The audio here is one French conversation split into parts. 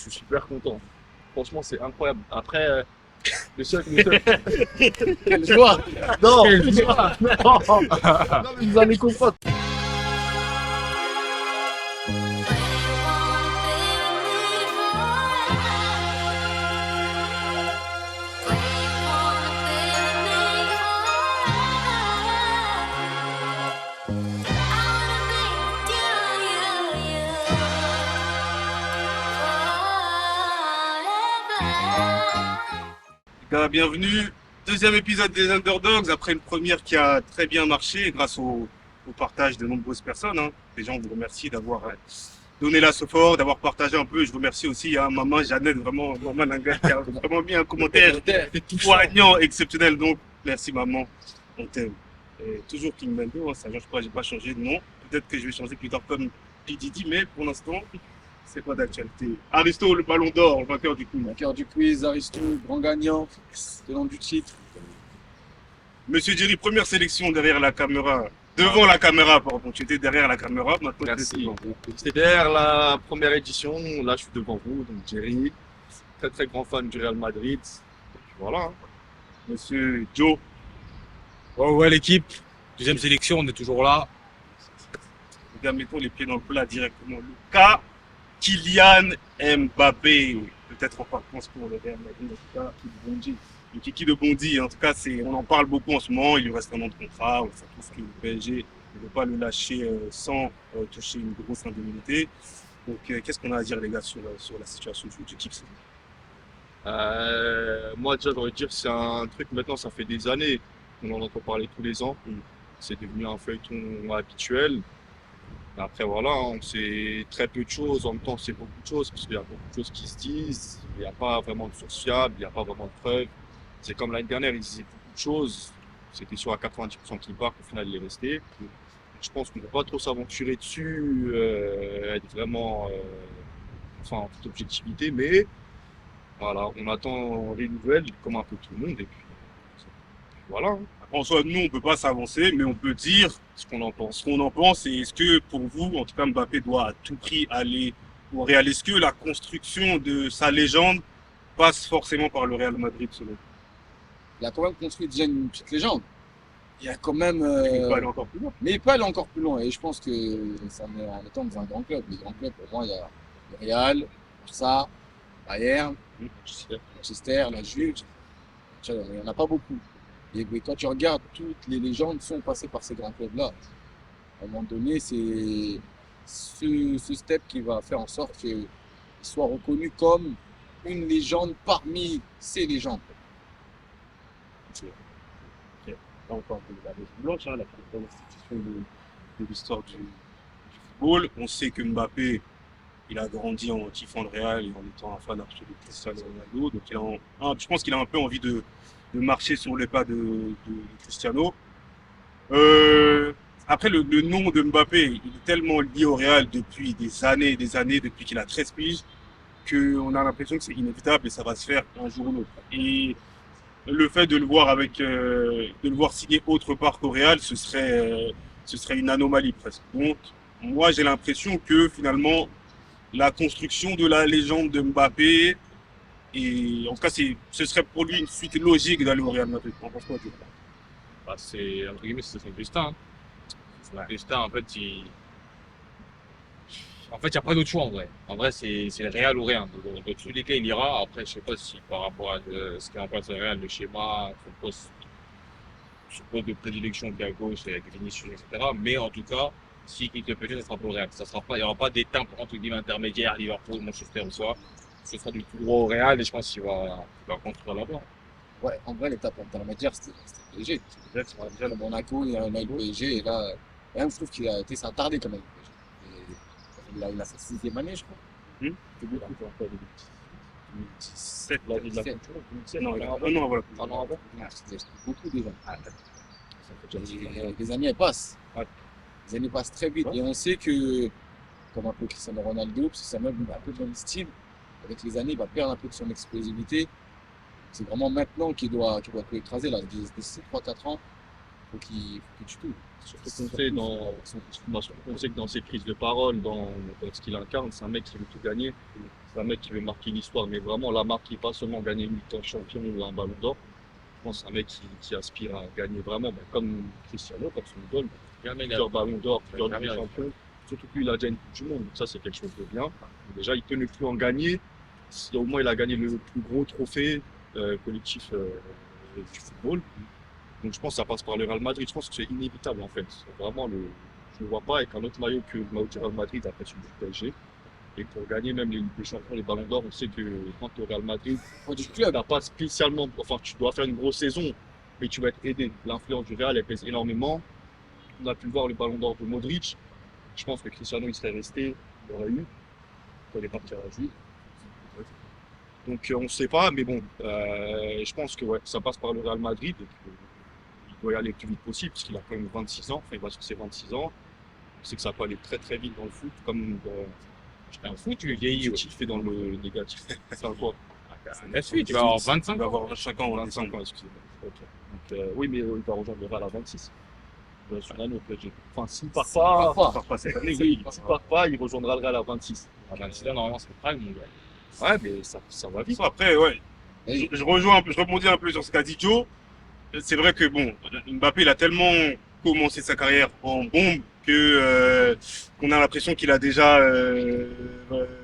suis super content. Franchement, c'est incroyable. Après, le seul... Quelle joie! Non, Quelle joie! non, mais vous allez comprendre. Bienvenue, deuxième épisode des Underdogs, après une première qui a très bien marché grâce au partage de nombreuses personnes. Les gens vous remercient d'avoir donné la support, d'avoir partagé un peu. Je remercie aussi maman Jeannette, vraiment, maman Nanga, qui a vraiment mis un commentaire poignant, exceptionnel. Donc, merci maman, on t'aime. Toujours King Mendo, ça ne change pas, j'ai pas changé de nom. Peut-être que je vais changer plus tard comme P.Diddy, mais pour l'instant, c'est pas d'actualité. Aristo, le ballon d'or, le vainqueur du quiz. Vainqueur du quiz, Aristo, grand gagnant, tenant du titre. Monsieur Jerry, première sélection derrière la caméra. Devant la caméra, pardon. Tu étais derrière la caméra, maintenant Merci. tu es devant. C'était derrière la première édition. Là, je suis devant vous, donc Jerry. Très très grand fan du Real Madrid. Et puis voilà. Monsieur Joe. Ouais, l'équipe. Deuxième sélection, on est toujours là. Les gars, mettons les pieds dans le plat directement. Lucas Kylian Mbappé. Peut-être en partance pour le Real Madrid, en tout cas, qui bondit. Le kiki de Bondy, en tout cas, on en parle beaucoup en ce moment. Il lui reste un an de contrat. On sait tous que le PSG ne veut pas le lâcher sans toucher une grosse indemnité. Donc, qu'est-ce qu'on a à dire, les gars, sur la situation du kick? Moi, déjà, j'aurais dire que c'est un truc, maintenant, ça fait des années qu'on en entend parler tous les ans. C'est devenu un feuilleton habituel. Après, voilà, on sait très peu de choses. En même temps, c'est beaucoup de choses, parce qu'il y a beaucoup de choses qui se disent. Il n'y a pas vraiment de sources fiables, il n'y a pas vraiment de preuves. C'est comme l'année dernière, ils disaient beaucoup de choses. C'était sûr à 90% qu'il part, au final, il est resté. Je pense qu'on ne peut pas trop s'aventurer dessus, être vraiment en toute objectivité, mais voilà, on attend les nouvelles, comme un peu tout le monde, et puis voilà. En soi, nous, on ne peut pas s'avancer, mais on peut dire Ce qu'on en pense. ce qu'on en pense. Et est-ce que pour vous, en tout cas, Mbappé doit à tout prix aller au Real? Est-ce que la construction de sa légende passe forcément par le Real Madrid, selon vous? Il a quand même construit déjà une petite légende. Il y a quand même. Il peut aller encore plus loin. Mais il peut aller encore plus loin. Et je pense que ça met en étant dans un grand club. Les grands clubs, pour moi, il y a le Real, Barça, Bayern, Manchester, la Juve. Il n'y en a pas beaucoup. Et quand tu regardes, toutes les légendes sont passées par ces grands clubs-là. À un moment donné, c'est ce step qui va faire en sorte qu'il soit reconnu comme une légende parmi ces légendes. Là, on parle de la Maison Blanche, la plus grande institution de l'histoire du football. On sait que Mbappé, il a grandi en kiffant le Real et en étant un fan absolu de Cristiano Ronaldo. Donc, je pense qu'il a un peu envie de marcher sur les pas de Cristiano. Après, le nom de Mbappé, il est tellement lié au Real depuis des années, depuis qu'il a 13 piges, qu'on a l'impression que c'est inévitable et ça va se faire un jour ou l'autre. Et le fait de le voir de le voir signer autre part qu'au Real, ce serait une anomalie presque. Donc, moi, j'ai l'impression que finalement, la construction de la légende de Mbappé, et en tout cas, ce serait pour lui une suite logique d'aller au Real Madrid. On pense quoi, Bah, c'est, entre guillemets, c'est son destin. Son destin, en fait, il n'y a pas d'autre choix en vrai. En vrai, c'est le Real ou rien. Dans tous les cas, il ira. Après, je sais pas si par rapport à ce qu'il remplace le Real, le schéma, son poste de prédilection qui est à gauche, avec Vinicius, etc. Mais en tout cas, s'il quitte le PSG, ça sera pour le Real. Il n'y aura pas d'étape entre guillemets intermédiaire, Liverpool, Manchester ou quoi. Ce sera du tout droit au Real et je pense qu'il va construire là-bas. Ouais, en vrai, l'étape intermédiaire, c'était le PSG. Déjà, le Monaco, il y a le PSG, et là, même, je trouve qu'il a été s'attarder quand même. Il a sa 6e année, je crois. C'est beaucoup, quoi. 2017, La vie de la 2017. culture. non, il a un an avant. Un an avant. C'était beaucoup déjà. Ça fait déjà Les années, elles passent. Ouais. Les années passent très vite. Et on sait que, comme un peu Cristiano Ronaldo, parce que c'est même un peu le même style, avec les années, il va perdre un peu de son explosivité. C'est vraiment maintenant qu'il doit tout écraser, là, d'ici 3-4 ans. faut qu'il tue tout. Surtout qu'on sait, on sait que dans ses prises de parole, dans ce qu'il incarne, c'est un mec qui veut tout gagner. C'est un mec qui veut marquer l'histoire, mais vraiment la marque qui n'est pas seulement gagner une Ligue des Champions ou un Ballon d'Or. Je pense que c'est un mec qui aspire à gagner vraiment, comme Cristiano, comme son idole. Plusieurs Ballons d'Or, plusieurs Ligues des Champions. Surtout qu'il a déjà une Coupe du Monde, donc ça c'est quelque chose de bien. Déjà, il peut ne plus en gagner. Si au moins il a gagné le plus gros trophée collectif du football. Donc je pense que ça passe par le Real Madrid. Je pense que c'est inévitable en fait. Vraiment, je ne vois pas avec un autre maillot que le maillot du Real Madrid après celui du PSG. Et pour gagner même les Ligues des Champions, les Ballons d'Or, on sait que quand tu es au Real Madrid, tu n'as pas spécialement, enfin tu dois faire une grosse saison, mais tu vas être aidé. L'influence du Real, elle pèse énormément. On a pu le voir le Ballon d'Or de Modric. Je pense que Cristiano il serait resté, il aurait eu. Il est parti à la Juve. Donc on ne sait pas, mais bon, je pense que ouais, ça passe par le Real Madrid. Et il doit y aller le plus vite possible, parce qu'il a quand même 26 ans, enfin il va sur ses 26 ans. On sait que ça peut aller très très vite dans le foot, comme Un foot, tu vieillis. il fait dans le négatif. C'est un quoi La suite, tu vas avoir 25 Il va ans. avoir 25 ans. 25 ans, excusez-moi. Ok. Donc, oui, mais il va rejoindre le Real à 26. Il va sur l'année au PSG. Enfin, s'il part pas, Il part pas cette année. oui, s'il part pas, il rejoindra le Real à 26. À 26 ans, normalement, c'est le prime, mon gars. Ouais, mais ça va vite. Après, ouais, Et je rejoins un peu, je rebondis un peu sur ce qu'a dit Joe. C'est vrai que bon, Mbappé, il a tellement commencé sa carrière en bombe que qu'on a l'impression qu'il a déjà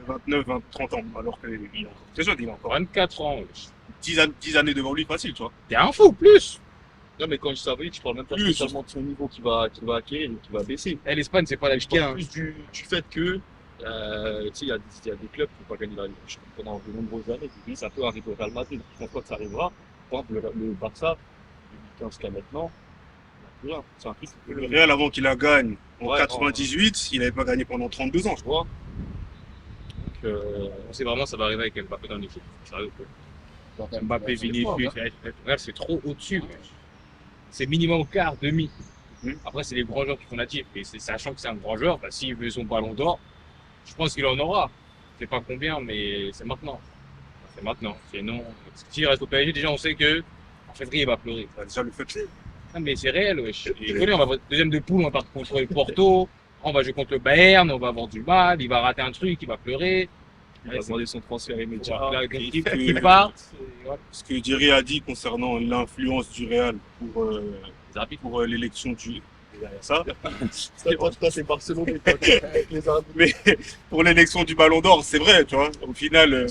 29, 20, 30 ans, alors qu'il est encore très jeune, il a encore 24 ans, wesh. 10 années devant lui facile, tu vois. T'es un fou, plus. Non, mais quand je savais, tu parles même pas Plus. spécialement de son niveau qui va acquérir et qui va baisser. Eh, l'Espagne, c'est pas la Je Ligue parle 1. plus du fait que, tu sais, il y a des clubs qui n'ont pas gagné la Ligue des Champions pendant de nombreuses années. Oui, ça peut arriver au Real Madrid. Je pense pas que ça arrivera. Par exemple, le Barça, 2015 jusqu'à maintenant, il n'y a plus rien. C'est un truc que Le Real, avant qu'il la gagne en Ouais, 98, il n'avait pas gagné pendant 32 ans, je tu crois. vois. Donc, On sait vraiment que ça va arriver avec Mbappé dans l'équipe. Sérieux, quoi. donc, Mbappé, c'est Vinicius, fort, hein. Real, c'est trop au-dessus. C'est minimum quart, demi. Mhm. Après, c'est les grands joueurs qui font la type. Et sachant que c'est un grand joueur, bah, s'il veut son ballon d'or, je pense qu'il en aura. Je sais pas combien, mais c'est maintenant. C'est maintenant. Sinon, s'il reste au PSG, déjà, on sait que en février, il va pleurer. Déjà, le fait. Non, mais c'est réel, wesh. Et connais, on va voir deuxième de poule, on va partir contre le Porto, on va jouer contre le Bayern, on va avoir du mal, il va rater un truc, il va pleurer. il va demander son transfert immédiat. Voilà, et l'équipe que- qui part, Ce que Jerry a dit concernant l'influence du Real pour l'élection du. Derrière ça. C'est Barcelone, avec les Arabes. Mais pour l'élection du Ballon d'Or, c'est vrai, tu vois. Au final,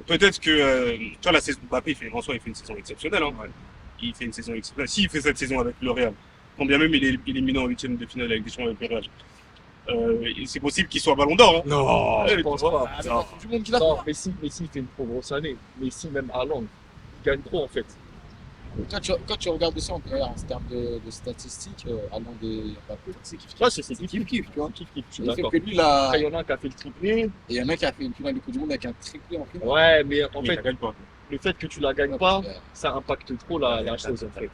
peut-être que tu vois, la saison Mbappé, en soi, il fait une saison exceptionnelle. Hein. Il fait une saison exceptionnelle. S'il fait cette saison avec le Real, quand bien même il est éliminé en huitième de finale avec des champions avec le Real, c'est possible qu'il soit Ballon d'Or. Hein. Non, je Ouais, pense tu vois. pas. Ah, mais la Coupe du Monde qu'il a Non, fait. Messi fait une trop grosse année. Messi, même Haaland, il gagne trop en fait. Quand tu regardes ça en termes de statistiques, Haaland et Mbappé, c'est kiff. Là, c'est kiff, tu vois. Kiff, je suis Il fait d'accord. que lui, là, Après, il y en a un qui a fait le triplé. et il y en a qui a fait une finale de Coupe du Monde avec un triplé en finale. Ouais, mais en Mais fait, il gagne pas. le fait que tu la gagnes pas, ça impacte trop la chose en fait.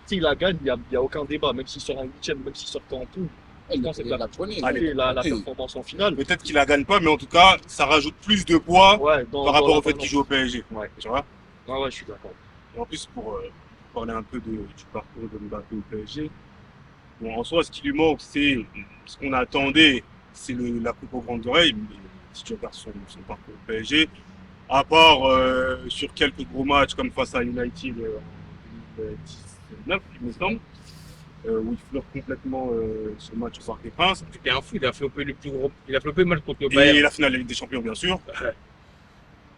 S'il la gagne, il n'y a aucun débat, même s'il sort en huitième, même s'il sort en tout. Il pense que a la poignée. Allez, la Oui. performance en finale. Peut-être qu'il la gagne pas, mais en tout cas, ça rajoute plus de poids Ouais, par rapport au fait qu'il joue au PSG. Ouais. Tu vois. Ouais, je suis d'accord. Et en plus, pour parler un peu du parcours de Mbappé au PSG, bon, en soi, ce qui lui manque, c'est ce qu'on attendait, c'est la coupe aux grandes oreilles. Mais si tu regardes son parcours au PSG, à part sur quelques gros matchs comme face à United en 2019, il me semble, où il fleure complètement ce match au Parc des Princes. C'était un fou, il a flopé le plus gros, il a flopé le match contre le Et Bayern. la finale de la Ligue des Champions, bien sûr.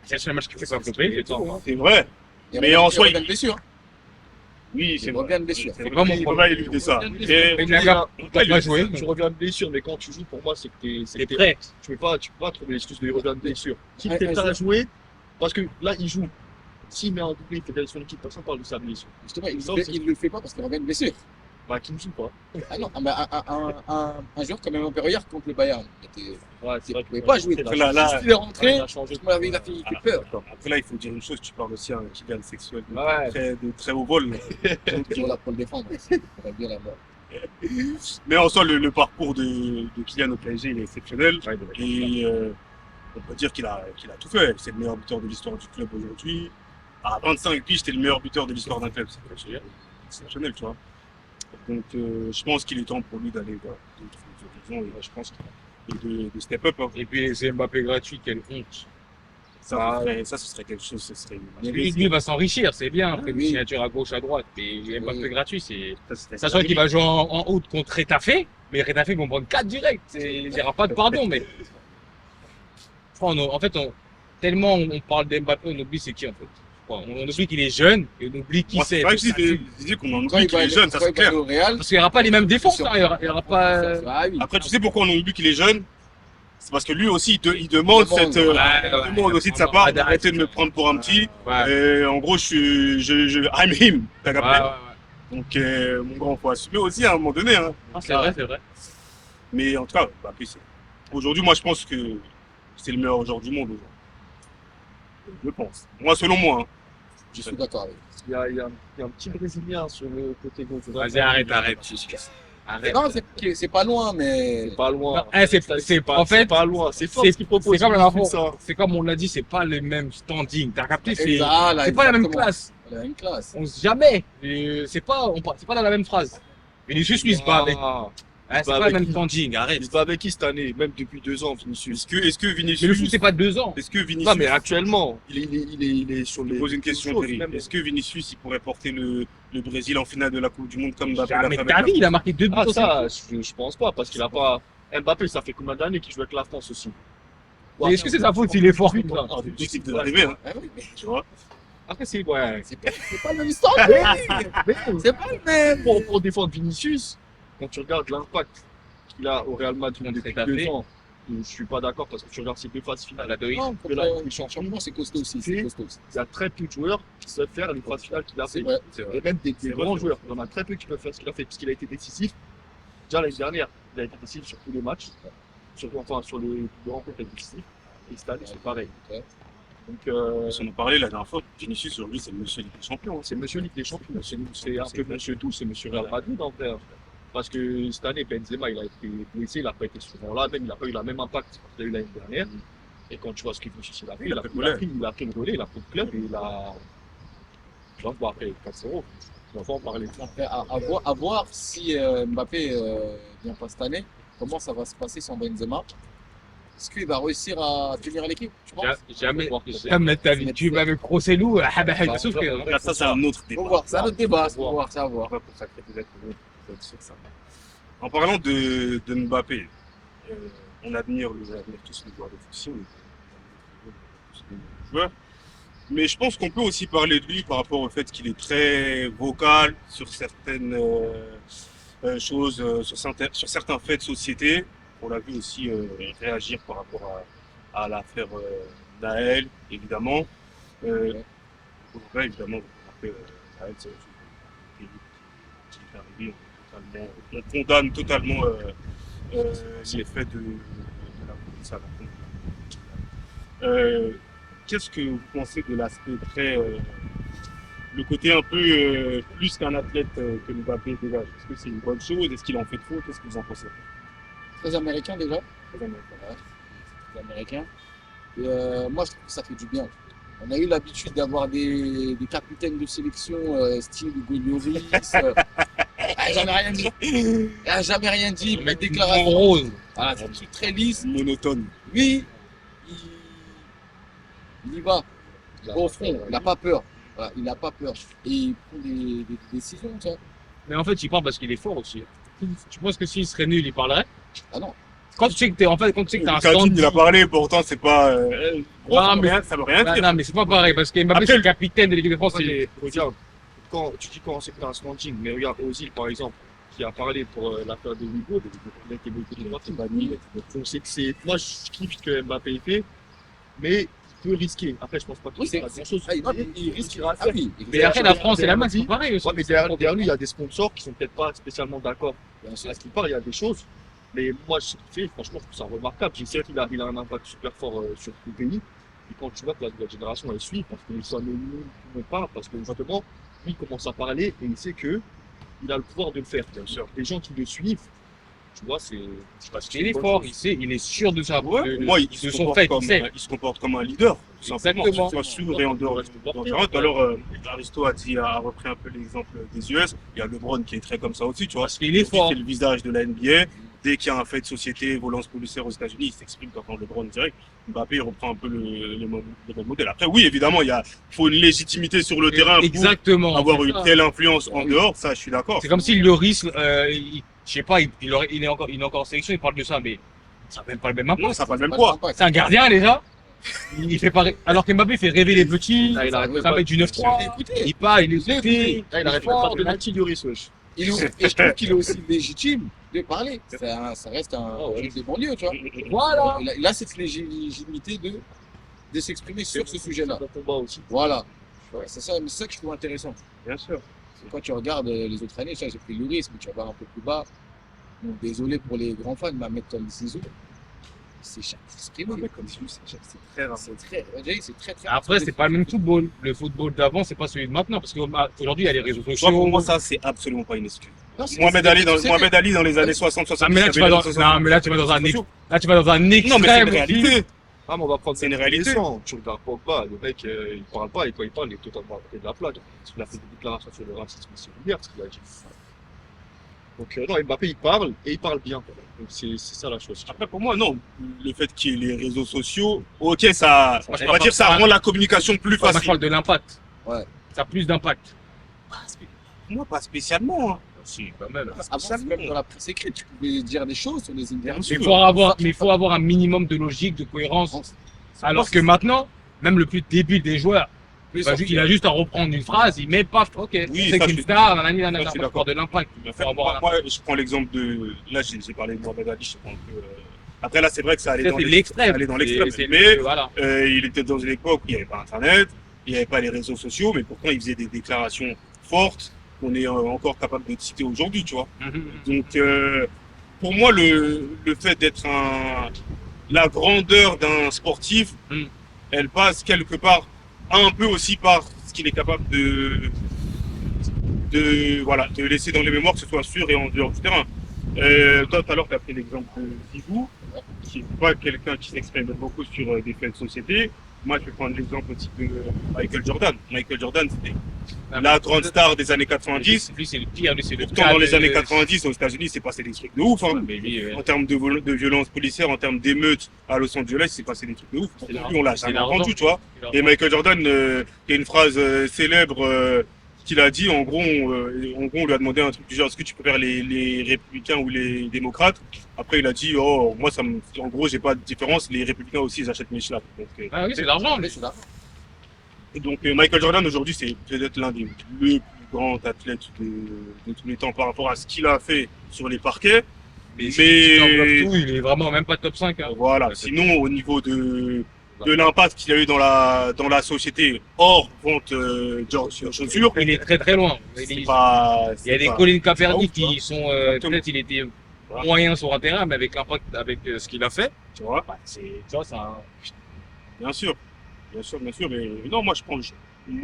C'est le seul match qui fait pas flopper, c'est tout. C'est vrai. Il Mais en soi, il revient de blessure. Oui, Il c'est revient vrai. de blessure. C'est C'est vrai. pas mon Il problème. va éviter ça. Il Et- Mais Naga, il a pas joué. Tu reviens de blessure, mais quand tu joues, pour moi, c'est que Il est prêt. tu peux pas trouver l'excuse de il revient de blessure. Qui Ouais, t'es ouais, prêt à c'est- jouer, parce que là, il joue. S'il met un doublé, il fait gagner son équipe, personne parle de sa blessure. Justement, Ça, c'est- il ne le fait pas parce qu'il revient de blessure. Bah, qui ne joue pas. Ah non, un joueur comme Mbappé hier contre le Bayern, Ouais, il ne pouvait pas jouer. C'est Là, là, Juste il est rentré, il a changé. il a fait peur. Après là, il faut dire une chose, tu parles aussi à un Kylian sexuel de, Ouais. de très haut vol. Il est là pour le défendre. Il va bien là-bas. Mais en soi, le parcours de Kylian au PSG, il est exceptionnel. Et on peut dire qu'il a tout fait. C'est le meilleur buteur de l'histoire du club aujourd'hui. À 25 piges, c'était le meilleur buteur de l'histoire d'un club. C'est exceptionnel, tu vois. Donc, je pense qu'il est temps pour lui d'aller vers d'autres horizons. Et je pense qu'il de step up. Hein. Et puis les Mbappé gratuits, quelle honte. Ça, ce serait quelque chose. Ce serait Lui va s'enrichir, c'est bien. Après, Oui. une signature à gauche, à droite. Mais Mbappé Oui. gratuit, c'est. serait Sachant qu'il va jouer en haut contre Retafe, mais Retafe vont prendre 4 direct. Il n'y aura pas de pardon, mais. En fait, tellement on parle d'Mbappé, on oublie c'est qui en fait. On oublie qu'il est jeune et on oublie qui Moi, c'est. c'est vrai que je disais qu'on en Quand oublie il qu'il va est jeune, ça c'est clair. aller au Real, Parce qu'il n'y aura pas les mêmes défenses, hein, il y aura pas. ah oui. Après, tu sais pourquoi on oublie qu'il est jeune? C'est parce que lui aussi, il demande Il demande, il demande aussi de sa part d'arrêter de me prendre pour un petit. Ouais. Et en gros, I'm him. T'as Ouais, capté? ouais, ouais. Donc, mon grand, faut assumer aussi à un moment donné. Hein. Non, c'est vrai, c'est vrai. Mais en tout cas, Mbappé, aujourd'hui, moi, je pense que c'est le meilleur joueur du monde. Aujourd'hui. Je pense. Moi, selon moi. Hein. Je suis d'accord avec. Il y a un petit Brésilien sur le côté gauche. Vas-y, arrête. Arrête. Non, c'est pas loin, mais. C'est pas loin. Non, en fait, c'est pas loin. C'est fort c'est ce qu'il propose. comme la il fait dernière ça. fois. C'est comme on l'a dit, c'est pas le même standing. T'as capté? C'est Exact, là, pas la même exactement. classe. La même classe. On se jamais. C'est pas dans la même phrase. Vinicius, lui, il se bat avec. Ah, C'est bat pas le avec même qui standing. Arrête. il se bat avec qui cette année? Même depuis 2 ans, Vinicius. Est-ce que Mais le Vinicius. foot, c'est pas 2 ans. Est-ce que Vinicius. Non, mais actuellement, il est sur Je les. pose une question, choses, Terry. même. Est-ce que Vinicius, il pourrait porter le Brésil en finale de la Coupe du Monde comme Mbappé l'a Jamais fait de avec ta la vie, il a marqué 2 buts. Ah, au ça, je pense pas, parce qu'il a pas. Mbappé, ça fait combien d'années qu'il joue avec la France aussi? Mais est-ce que c'est sa faute s'il est fort comme ça? Ah, c'est difficile d'arriver, hein, Ah oui, mais tu vois. Après, c'est. Ouais. c'est pas le même standing. C'est pas le même. Pour défendre Vinicius, quand tu regardes l'impact qu'il a au Real Madrid depuis Tout à 2 fait. ans, je suis pas d'accord parce que tu regardes ces 2 phases finales. La deux. Non, Que là, il change. franchement, c'est costaud aussi. C'est costaud aussi. Il y a très peu de joueurs qui savent faire les phases finales qu'il a C'est fait. vrai. C'est Et vrai. même des C'est grands vrai. joueurs. Il y en a très peu qui peuvent faire ce qu'il a fait, puisqu'il a été décisif. Déjà l'année dernière, il a été décisif sur tous les matchs, enfin sur les rencontres décisives. Et cette année, c'est pareil. Ouais. Donc, On en parlait la dernière fois. Vinicius, aujourd'hui, c'est le monsieur Ligue des Champions. Hein. c'est monsieur Ligue des Champions. C'est un peu monsieur tout, c'est monsieur Real Madrid en fait. Parce que cette année, Benzema, il a été blessé, il n'a pas été souvent là, même il n'a pas eu le même impact qu'il a eu l'année dernière. Et quand tu vois ce que Vinicius a fait, il a pris le relais, il a pris le club et il a. Donc, bon, après, 4-0, on va en parler. Après, à voir si Mbappé vient pas cette année, comment ça va se passer sans Benzema. Est-ce qu'il va réussir à tenir l'équipe, tu penses? Jamais ta vie. Tu m'avais Rossellou, il va souffrir. Là, ça, c'est un autre Faut débat. voir, c'est un autre débat, faut voir, ça à voir. On va consacrer peut-être sur ça. En parlant de Mbappé, on admire tous les joueurs de foot, joueurs. Mais je pense qu'on peut aussi parler de lui par rapport au fait qu'il est très vocal sur certaines choses, sur certains faits de société. On l'a vu aussi réagir par rapport à l'affaire Naël, évidemment. Évidemment, après Naël, c'est qui est arrivé. On condamne totalement les faits de la police à la Qu'est-ce que vous pensez de l'aspect très. Le côté un peu plus qu'un athlète que Mbappé dégage? Est-ce que c'est une bonne chose? Est-ce qu'il en fait trop? Qu'est-ce que vous en pensez? Très américain déjà. Très américain. Ouais, très américain. Et moi, je trouve que ça fait du bien. On a eu l'habitude d'avoir des capitaines de sélection style Hugo Lloris. Il n'a jamais rien dit. Il n'a jamais rien dit. Le Une mec déclaration. rose. Voilà, c'est un truc très lisse. Monotone. Lui, il y va. Au front, il n'a pas peur. Voilà, il n'a pas peur. Et il prend des décisions, tu vois. Mais en fait, il parle parce qu'il est fort aussi. Tu penses que s'il serait nul, il parlerait? Ah non. Quand tu sais que t'es un Kadine, stand. il a parlé, pourtant, c'est pas. Ça veut rien dire. Non, mais c'est pas pareil parce que Mbappé, Après, c'est le capitaine de l'équipe de France. Regarde, quand tu dis quand c'est que t'as un standing, mais regarde Ozil par exemple, qui a parlé pour l'affaire de Hugo, il a été boycotté de partie. Donc moi je kiffe ce que Mbappé fait, mais il peut risquer. Après je pense pas qu'il Oui, fera grand chose. Il risquera de Ah faire. oui. Mais après, la France et l'Allemagne, c'est pareil aussi. Ouais, mais derrière lui, il y a des sponsors qui sont peut-être pas spécialement d'accord. Bien sûr. À ce qu'il parle, il y a des choses. Mais moi, ce qu'il fait, franchement, je trouve ça remarquable. Je sais qu'il a un impact super fort sur tout le pays. Et quand tu vois que la nouvelle génération, elle suit, parce que les anonymes ne parlent, parce que justement, lui commence à parler et il sait que il a le pouvoir de le faire. Bien sûr. Les gens qui le suivent, Tu vois, c'est parce qu'il est fort, il est sûr de sa Ouais, pour moi, de son fait, il sait. il se comporte comme un leader, tout simplement. Que Exactement. ce soit sur et en dehors du terrain. Tout à l'heure, Aristo a repris un peu l'exemple des US. Il y a LeBron qui est très comme ça aussi, tu vois. Parce qu'il est Lui, fort. c'est le visage de la NBA. Dès qu'il y a un fait de société, violence policière aux États-Unis, il s'exprime quand LeBron direct. Mbappé, il reprend un peu le même modèle. Après, oui, évidemment, il faut une légitimité sur le terrain Exactement. pour avoir c'est une ça. telle influence en dehors. Ça, je suis d'accord. C'est comme si Lloris, je sais pas, il est encore en sélection, il parle de ça, mais ça n'a même pas le même impact. Non, ça n'a pas le même poids. C'est un gardien déjà. Il fait pas, alors que Mbappé fait rêver les petits. Ah, il arrête Ça va être du 9-3. Il part, il est écouté. Ah, il arrête pas de penalty Lloris, wesh. Et je trouve qu'il est aussi légitime de parler. Ça reste un jeu des banlieues, tu vois. Voilà. Il a cette légitimité de s'exprimer sur ce sujet-là. Le combat aussi. Voilà. Ouais, c'est ça que je trouve intéressant. Bien sûr. Quand tu regardes les autres années, j'ai pris Lloris, mais tu regardes un peu plus bas. Donc, désolé pour les grands fans, mais un mec comme Zizou, c'est exprimé. Un mec comme Zizou, c'est très rare. C'est très. Après, c'est pas le même football. Le football d'avant, c'est pas celui de maintenant. Parce qu'aujourd'hui, il y a les réseaux Moi, sociaux. pour moi, ça, c'est absolument pas une excuse. Non, c'est- Mohamed c'est- Ali, c'est- Mohamed Ali, dans les années 60, 70, Ah, mais là, tu vas dans, non, mais là, tu vas dans un, là, tu vas dans un extrême. Non, mais c'est une aussi. réalité. Ah, mais on va prendre C'est une cette réalité. leçon. Tu regardes Pogba, le mec, il parle pas, et quand il parle, il est totalement à côté de la plaque. Il a fait des déclarations sur le racisme, c'est lunaire ce qu'il a dit. Donc, non, Mbappé, il parle, et il parle bien. Donc, c'est ça la chose. Après, pour moi, non. Le fait qu'il y ait les réseaux sociaux, ok, ça, Moi, je on parle va dire, pas- ça rend la communication plus Moi, je facile. parle de l'impact. Ouais. Ça a plus d'impact. Moi, pas spécialement. Hein. Si, quand même. Avant, c'est même dans la presse écrite, tu pouvais dire des choses sur les interviews. Mais il faut avoir un minimum de logique, de cohérence. Alors que maintenant, même le plus débile des joueurs, il a juste à reprendre une phrase, il met paf, ok, Oui, c'est ça, une je- star, nanani, nanana. ça, je suis Moi, je parle de l'impact. Il faut avoir un Moi, je prends l'exemple de. Là, j'ai parlé de Mohamed Ali, je prends un peu. Après, là, c'est vrai que ça allait Ça, dans c'est les- l'extrême. ça allait dans l'extrême. C'est- Mais voilà. il était dans une époque où il n'y avait pas Internet, il n'y avait pas les réseaux sociaux, mais pourtant, il faisait des déclarations fortes qu'on est encore capable de citer aujourd'hui, tu vois. Donc, pour moi, le fait d'être la grandeur d'un sportif, Mm. elle passe quelque part un peu aussi par ce qu'il est capable de laisser dans les mémoires, que ce soit sur et en dehors du terrain. Toi, tout à l'heure, tu as pris l'exemple de Zizou, qui n'est pas quelqu'un qui s'exprime beaucoup sur des faits de société. Moi, je vais prendre l'exemple aussi de Michael Jordan. Michael Jordan, c'était la grande star des années 90. Lui, c'est le pire, lui, c'est le Pourtant, dans les années 90, aux États-Unis, c'est passé des trucs de ouf. Hein. Mais lui, En termes de violence policière, en termes d'émeutes à Los Angeles, c'est passé des trucs de ouf. C'est Lui, on l'a c'est jamais l'argent. entendu, tu vois. Et Michael Jordan, il y a une phrase célèbre qu'il a dit. En gros, on lui a demandé un truc du genre, est-ce que tu préfères les républicains ou les démocrates? Après, il a dit, oh, moi, en gros, j'ai pas de différence. Les républicains aussi, ils achètent mes schlaps. Ah oui, c'est l'argent. Mais c'est là. Donc Michael Jordan, aujourd'hui, c'est peut-être l'un des plus grands athlètes de tous les temps par rapport à ce qu'il a fait sur les parquets. Mais Mais- il est vraiment même pas top 5. Hein. Voilà. Sinon, au niveau de l'impact qu'il a eu dans la société hors vente de chaussures, Il est très très loin. c'est pas. Il y a des pas- Colin Kaepernick c'est pas ouf, qui sont Exactement. peut-être il était Voilà. moyen sur un terrain, mais avec l'impact, avec ce qu'il a fait, Tu vois, tu vois, ça. bien sûr. Bien sûr. Mais non, moi,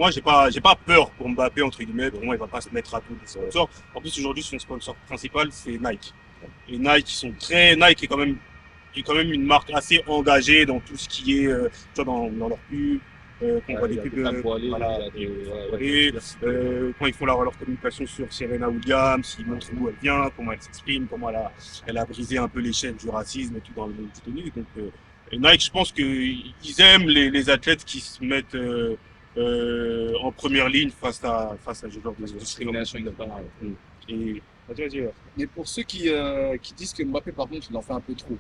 j'ai pas peur pour Mbappé, entre guillemets. Pour moi, il va pas se mettre à dos des sponsors. En plus, aujourd'hui, son sponsor principal, c'est Nike. Et Nike, Nike est quand même une marque assez engagée dans tout ce qui est, tu vois, dans leur pub, qu'on voit des pubs, voilà, et, quand ils font leur communication sur Serena Williams, ils montrent d'où elle vient, comment elle s'exprime, comment elle a brisé un peu les chaînes du racisme et tout dans le monde du tennis. Donc, et Nike, je pense qu'ils aiment les athlètes qui se mettent en première ligne face à ce genre de Discrimination, il n'a pas. Et vas-y. Mais pour ceux qui disent que Mbappé, par contre, il en fait un peu trop,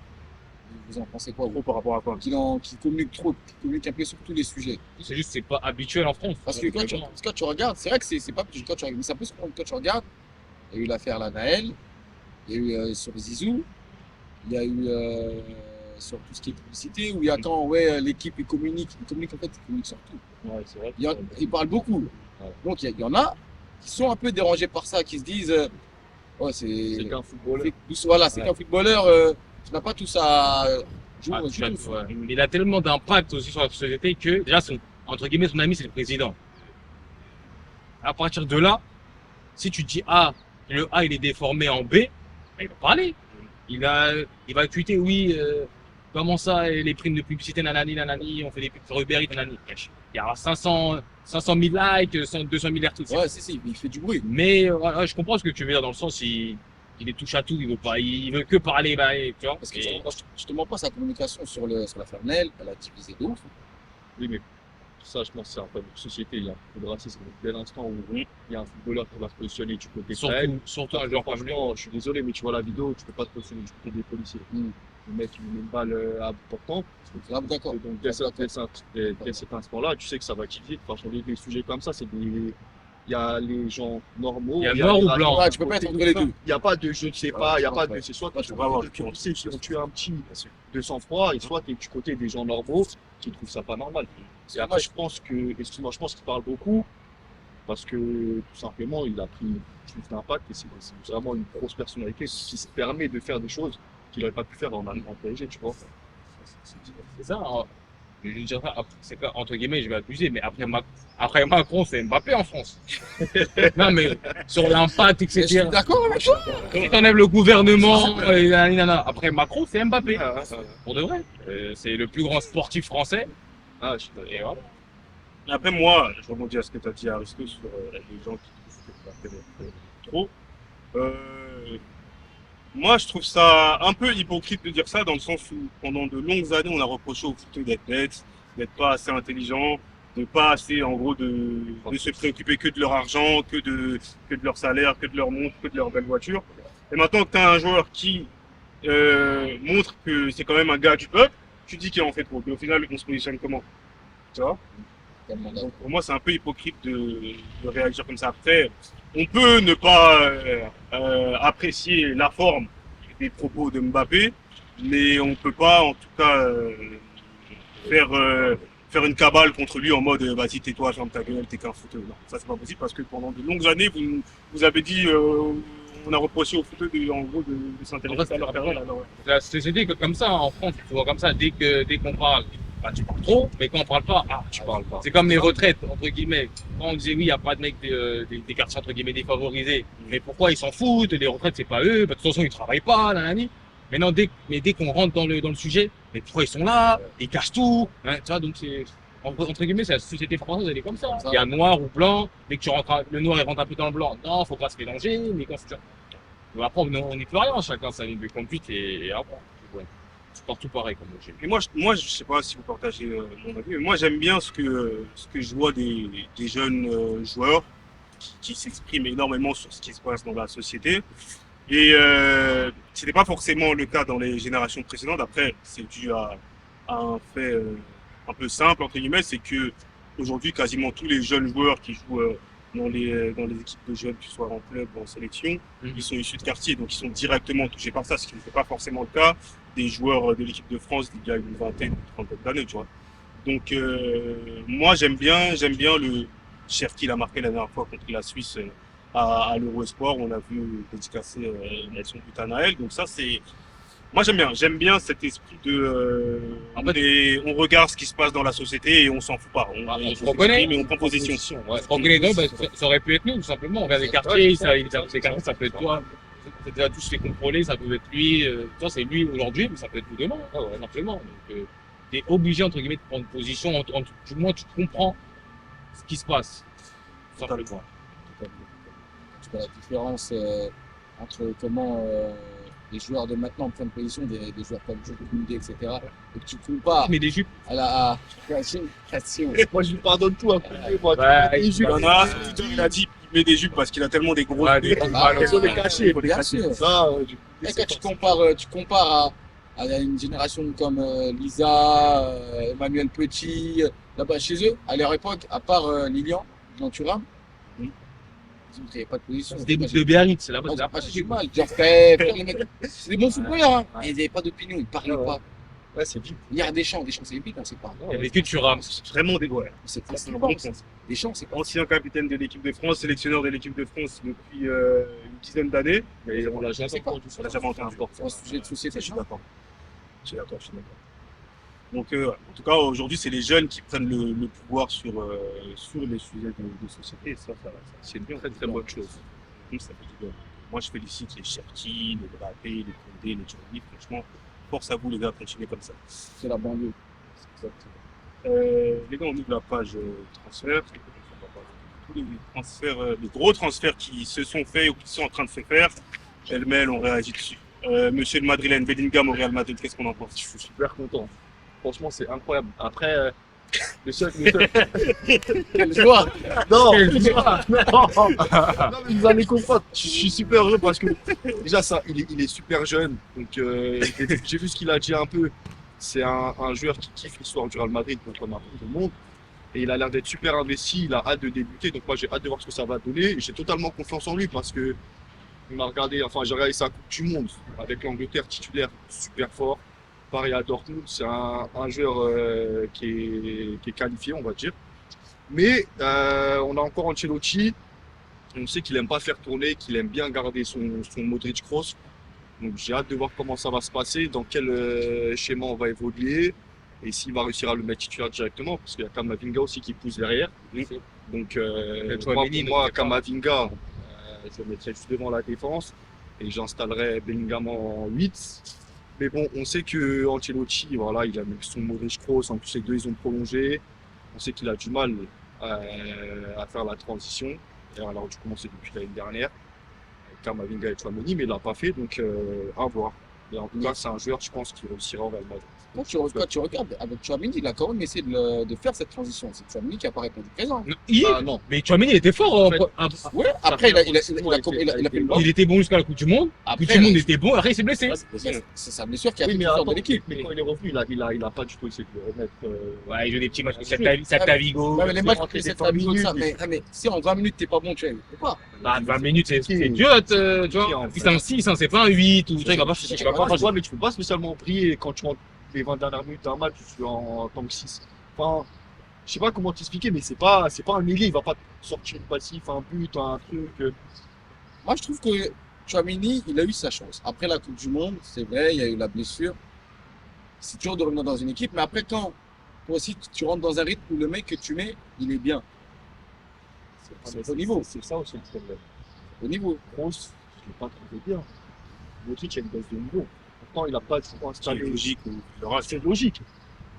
vous en pensez quoi, vous? Gros par rapport à quoi? Qui communique trop, qui communique un peu sur tous les sujets. C'est juste, c'est pas habituel en France. Parce que quand tu regardes, c'est vrai que c'est pas quand tu regardes, mais ça peut se prendre quand tu regardes. Il y a eu l'affaire la Naël, il y a eu sur Zizou, il y a eu sur tout ce qui est publicité, où il y a quand l'équipe il communique en fait, il communique sur tout. Ouais, c'est vrai. Il parle beaucoup. Ouais. Donc il y en a qui sont un peu dérangés par ça, qui se disent oh, C'est qu'un footballeur. voilà, c'est Ouais. qu'un footballeur, tu n'as pas tout ça jouer Ah, du tout. ouais. Mais il a tellement d'impact aussi sur la société que déjà, entre guillemets, son ami, c'est le président. À partir de là, si tu dis A, le A il est déformé en B, ben, il va parler. il va tweeter, oui, comment ça, et les primes de publicité, nanani, nanani, on fait des pubs sur Uber Eats, nanani. Il y a 500 000 likes, 200 000 RT. Ouais, si, mais il fait du bruit. Mais ouais, je comprends ce que tu veux dire dans le sens, il est touche à tout, il veut que parler, bah, tu vois. Parce que je te mens pas, sa communication sur la Fernelle, elle a divisé de ouf. Oui, mais ça, je pense que c'est un problème de société. Il y a un peu de racisme. Dès l'instant où il y a un footballeur qui va se positionner du côté frère, Surtout un joueur comme lui. franchement, je suis désolé, mais tu vois la vidéo, tu peux pas te positionner du côté des policiers. Le mec, il met une balle à bout portant. Grave d'accord. Et donc, dès cet instant-là, tu sais que ça va tirer. Enfin, sur des sujets comme ça, c'est des. Il y a les gens normaux. Il y a noir ou blanc. Ouais, tu peux pas être entre les deux. Il n'y a pas de je ne sais pas, il n'y a pas de. C'est soit tu vas voir qui ont tué un petit de sang-froid, et soit tu es du côté des gens normaux qui trouvent ça pas normal. Et après, je pense excuse-moi, je pense qu'il parle beaucoup parce que tout simplement, il a pris plus d'impact et c'est vraiment une grosse personnalité qui se permet de faire des choses qu'il n'aurait pas pu faire en PSG, tu vois. C'est ça. Je veux dire, c'est que, entre guillemets, je vais abuser, mais après Macron, c'est Mbappé en France. Non, mais sur l'impact, Je etc. suis d'accord avec toi. Quand t'enlèves le gouvernement, après Macron, c'est Mbappé. Pour de vrai. C'est le plus grand sportif français. Ah, je suis Et voilà. Après, moi, je rebondis à ce que tu as dit, Aristo, sur les gens qui trouvent que Mbappé est trop. Moi, je trouve ça un peu hypocrite de dire ça, dans le sens où pendant de longues années, on a reproché aux footeux d'être bêtes, d'être pas assez intelligents, de pas assez, en gros, de se préoccuper que de leur argent, que de leur salaire, que de leur montre, que de leur belle voiture. Et maintenant que tu as un joueur qui montre que c'est quand même un gars du peuple, tu dis qu'il en fait trop. Mais au final, on se positionne comment? Tu vois? Donc pour moi, c'est un peu hypocrite de réagir comme ça. Après, on peut ne pas apprécier la forme des propos de Mbappé, mais on peut pas, en tout cas, faire une cabale contre lui en mode vas-y, tais-toi, ferme ta gueule, t'es qu'un footeux. Non, ça c'est pas possible parce que pendant de longues années, vous avez dit, on a reproché aux footeux en gros de s'intéresser à leur personne. La société comme ça, en France, tu vois comme ça, dès qu'on parle, bah, tu parles trop, mais quand on parle pas, tu parles pas. C'est comme les retraites, entre guillemets. Quand on disait oui, il n'y a pas de mecs des quartiers, entre guillemets, défavorisés. Mais pourquoi ils s'en foutent? Les retraites, c'est pas eux. Bah, de toute façon, ils travaillent pas, nanani. Mais non, dès qu'on rentre dans le sujet, mais pourquoi ils sont là? Ils cachent tout. Hein, tu vois, donc c'est, entre guillemets, c'est la société française, elle est comme ça. Il y a noir ou blanc. Dès que tu rentres, le noir, il rentre un peu dans le blanc. Non, faut pas se mélanger. Mais quand tu, après, on n'y peut rien. Chacun sa ligne de conduite et après. Ouais. C'est partout pareil comme objet. Et moi, je sais pas si vous partagez mon avis, mais moi j'aime bien ce que je vois des jeunes joueurs qui s'expriment énormément sur ce qui se passe dans la société. Et c'était pas forcément le cas dans les générations précédentes. Après, c'est dû à un fait un peu simple entre guillemets, c'est que aujourd'hui quasiment tous les jeunes joueurs qui jouent dans les équipes de jeunes, que ce soit en club ou en sélection, ils sont issus de quartier, donc ils sont directement touchés par ça, ce qui n'était pas forcément le cas des joueurs de l'équipe de France d'il y a une vingtaine, une trentaine d'années, tu vois. Donc moi j'aime bien le Cherki qu'il a marqué la dernière fois contre la Suisse à l'Eurosport, on a vu dédicacer son but à Naël, donc ça c'est... Moi j'aime bien cet esprit de... on regarde ce qui se passe dans la société et on s'en fout pas. On se reconnaît, mais on prend position. Ouais, on reconnaît deux, ça aurait pu être nous, tout simplement. On regarde les quartiers, ça peut être toi. C'est déjà tous fait contrôler, ça peut être lui. Ça, c'est lui aujourd'hui, mais ça peut être nous demain. Ouais, simplement. Donc, tu es obligé, entre guillemets, de prendre position. Du moins, tu comprends ce qui se passe. Simplement. Tu vois la différence entre comment les joueurs de maintenant prennent position, des joueurs comme Joe Koundé, etc. Et que tu compares Mais des jupes. à la Moi, je lui pardonne tout à Koundé, moi. Ouais, Les jupes, Il y en a, il a dit il met des jupes parce qu'il a tellement des grosses des grosses balles. ils sont les cachés. bien sûr. Ça, Et quand tu compares à une génération comme Lisa, Emmanuel Petit, là-bas chez eux, à leur époque, à part Lilian, Thuram, il n'y avait pas de position. C'est des bouts de Biarritz, là-bas. Ils n'ont pas du mal. Les mecs, c'est des bons footballeurs, hein. Mais ils n'avaient pas d'opinion, ils ne parlaient pas. ouais, c'est vite. Il y a Deschamps, c'est vite, on ne sait pas. Il y avait que Thuram. C'est vraiment des ouais. C'est C'est un pas. bon sens. Deschamps, c'est pas. Ancien capitaine de l'équipe de France, sélectionneur de l'équipe de France depuis une dizaine d'années. Mais on l'a jamais C'est pas. entendu. On l'a jamais entendu. C'est un sujet de société. Je suis d'accord. Je suis d'accord. Donc, en tout cas, aujourd'hui, c'est les jeunes qui prennent le pouvoir sur les sujets de société. Et ça c'est une Très, très bonne chose. Ça fait du bien. Moi, je félicite les Cherki, les Mbappé, les Koundé, les Djouani. Franchement, force à vous, les gars, continuez comme ça. C'est la banlieue. Les gars, on ouvre la page transfert. Tous les transferts, les gros transferts qui se sont faits ou qui sont en train de se faire. Pêle-mêle, on réagit dessus. Monsieur le Madrilène, Bellingham au Real Madrid, qu'est-ce qu'on en pense? Je suis super content. Franchement, c'est incroyable. Après, le seul... Quelle joie! Non, non, mais vous allez comprendre. Je suis super heureux parce que déjà, il est super jeune. Donc, j'ai vu ce qu'il a dit un peu. C'est un joueur qui kiffe l'histoire du Real Madrid, comme un peu tout le monde. Et il a l'air d'être super investi. Il a hâte de débuter. Donc, moi, j'ai hâte de voir ce que ça va donner. Et j'ai totalement confiance en lui parce que il m'a regardé, enfin, j'ai regardé sa Coupe du Monde avec l'Angleterre titulaire super fort. Pareil à Dortmund, c'est un joueur qui est qualifié, on va dire. Mais on a encore Ancelotti. On sait qu'il aime pas faire tourner, qu'il aime bien garder son Modric Kroos. Donc j'ai hâte de voir comment ça va se passer, dans quel schéma on va évoluer et s'il va réussir à le mettre titulaire directement, parce qu'il y a Kamavinga aussi qui pousse derrière. Donc moi Kamavinga, je le mettrais juste devant la défense et j'installerais Bellingham en 8. Mais bon, on sait que Ancelotti, voilà, il a mis son Modric Kroos, en plus les deux ils ont prolongé. On sait qu'il a du mal à faire la transition. D'ailleurs, il a dû commencer depuis l'année dernière. Kamavinga et Tchouaméni, mais il l'a pas fait, donc à voir. Mais en tout cas, c'est un joueur, je pense, qui réussira au Real Madrid. Quand tu regardes avec Tchouaméni, il a quand même essayé de faire cette transition. C'est Tchouaméni qui n'a pas répondu présent. Non. Mais Tchouaméni, il était fort. Ouais, après, il a fait le banc. Il était bon jusqu'à la Coupe du Monde. La Coupe du Monde était bon. Après, il s'est blessé. C'est sa blessure qui a fait Oui, mais sortir attends, de l'équipe. mais quand il est revenu, il a pas du tout essayé de le remettre. Ouais, il joue des petits matchs. Celta Vigo. Ouais, mais les matchs qui c'est pas minutes, ça. Mais si en 20 minutes, t'es pas bon, tu peux pas. Bah, 20 minutes, c'est dur, tu vois. C'est un 6, c'est pas un 8. Ou, tu vois, il va pas Mais tu peux pas spécialement briller quand tu rentres les 20 dernières minutes d'un match, tu es en tant que 6. Enfin, je sais pas comment t'expliquer, mais c'est pas un ailier, il va pas sortir une passif, un but, un truc. Moi, je trouve que Tchouaméni, il a eu sa chance. Après la Coupe du Monde, c'est vrai, il y a eu la blessure. C'est dur de revenir dans une équipe, mais après, quand toi aussi tu rentres dans un rythme où le mec que tu mets, il est bien. C'est au niveau. C'est ça aussi le problème. Au niveau. Kroos, je l'ai pas trouvé bien. Modric a une baisse de niveau. Pourtant, il n'a pas du tout installé. C'est logique. C'est logique.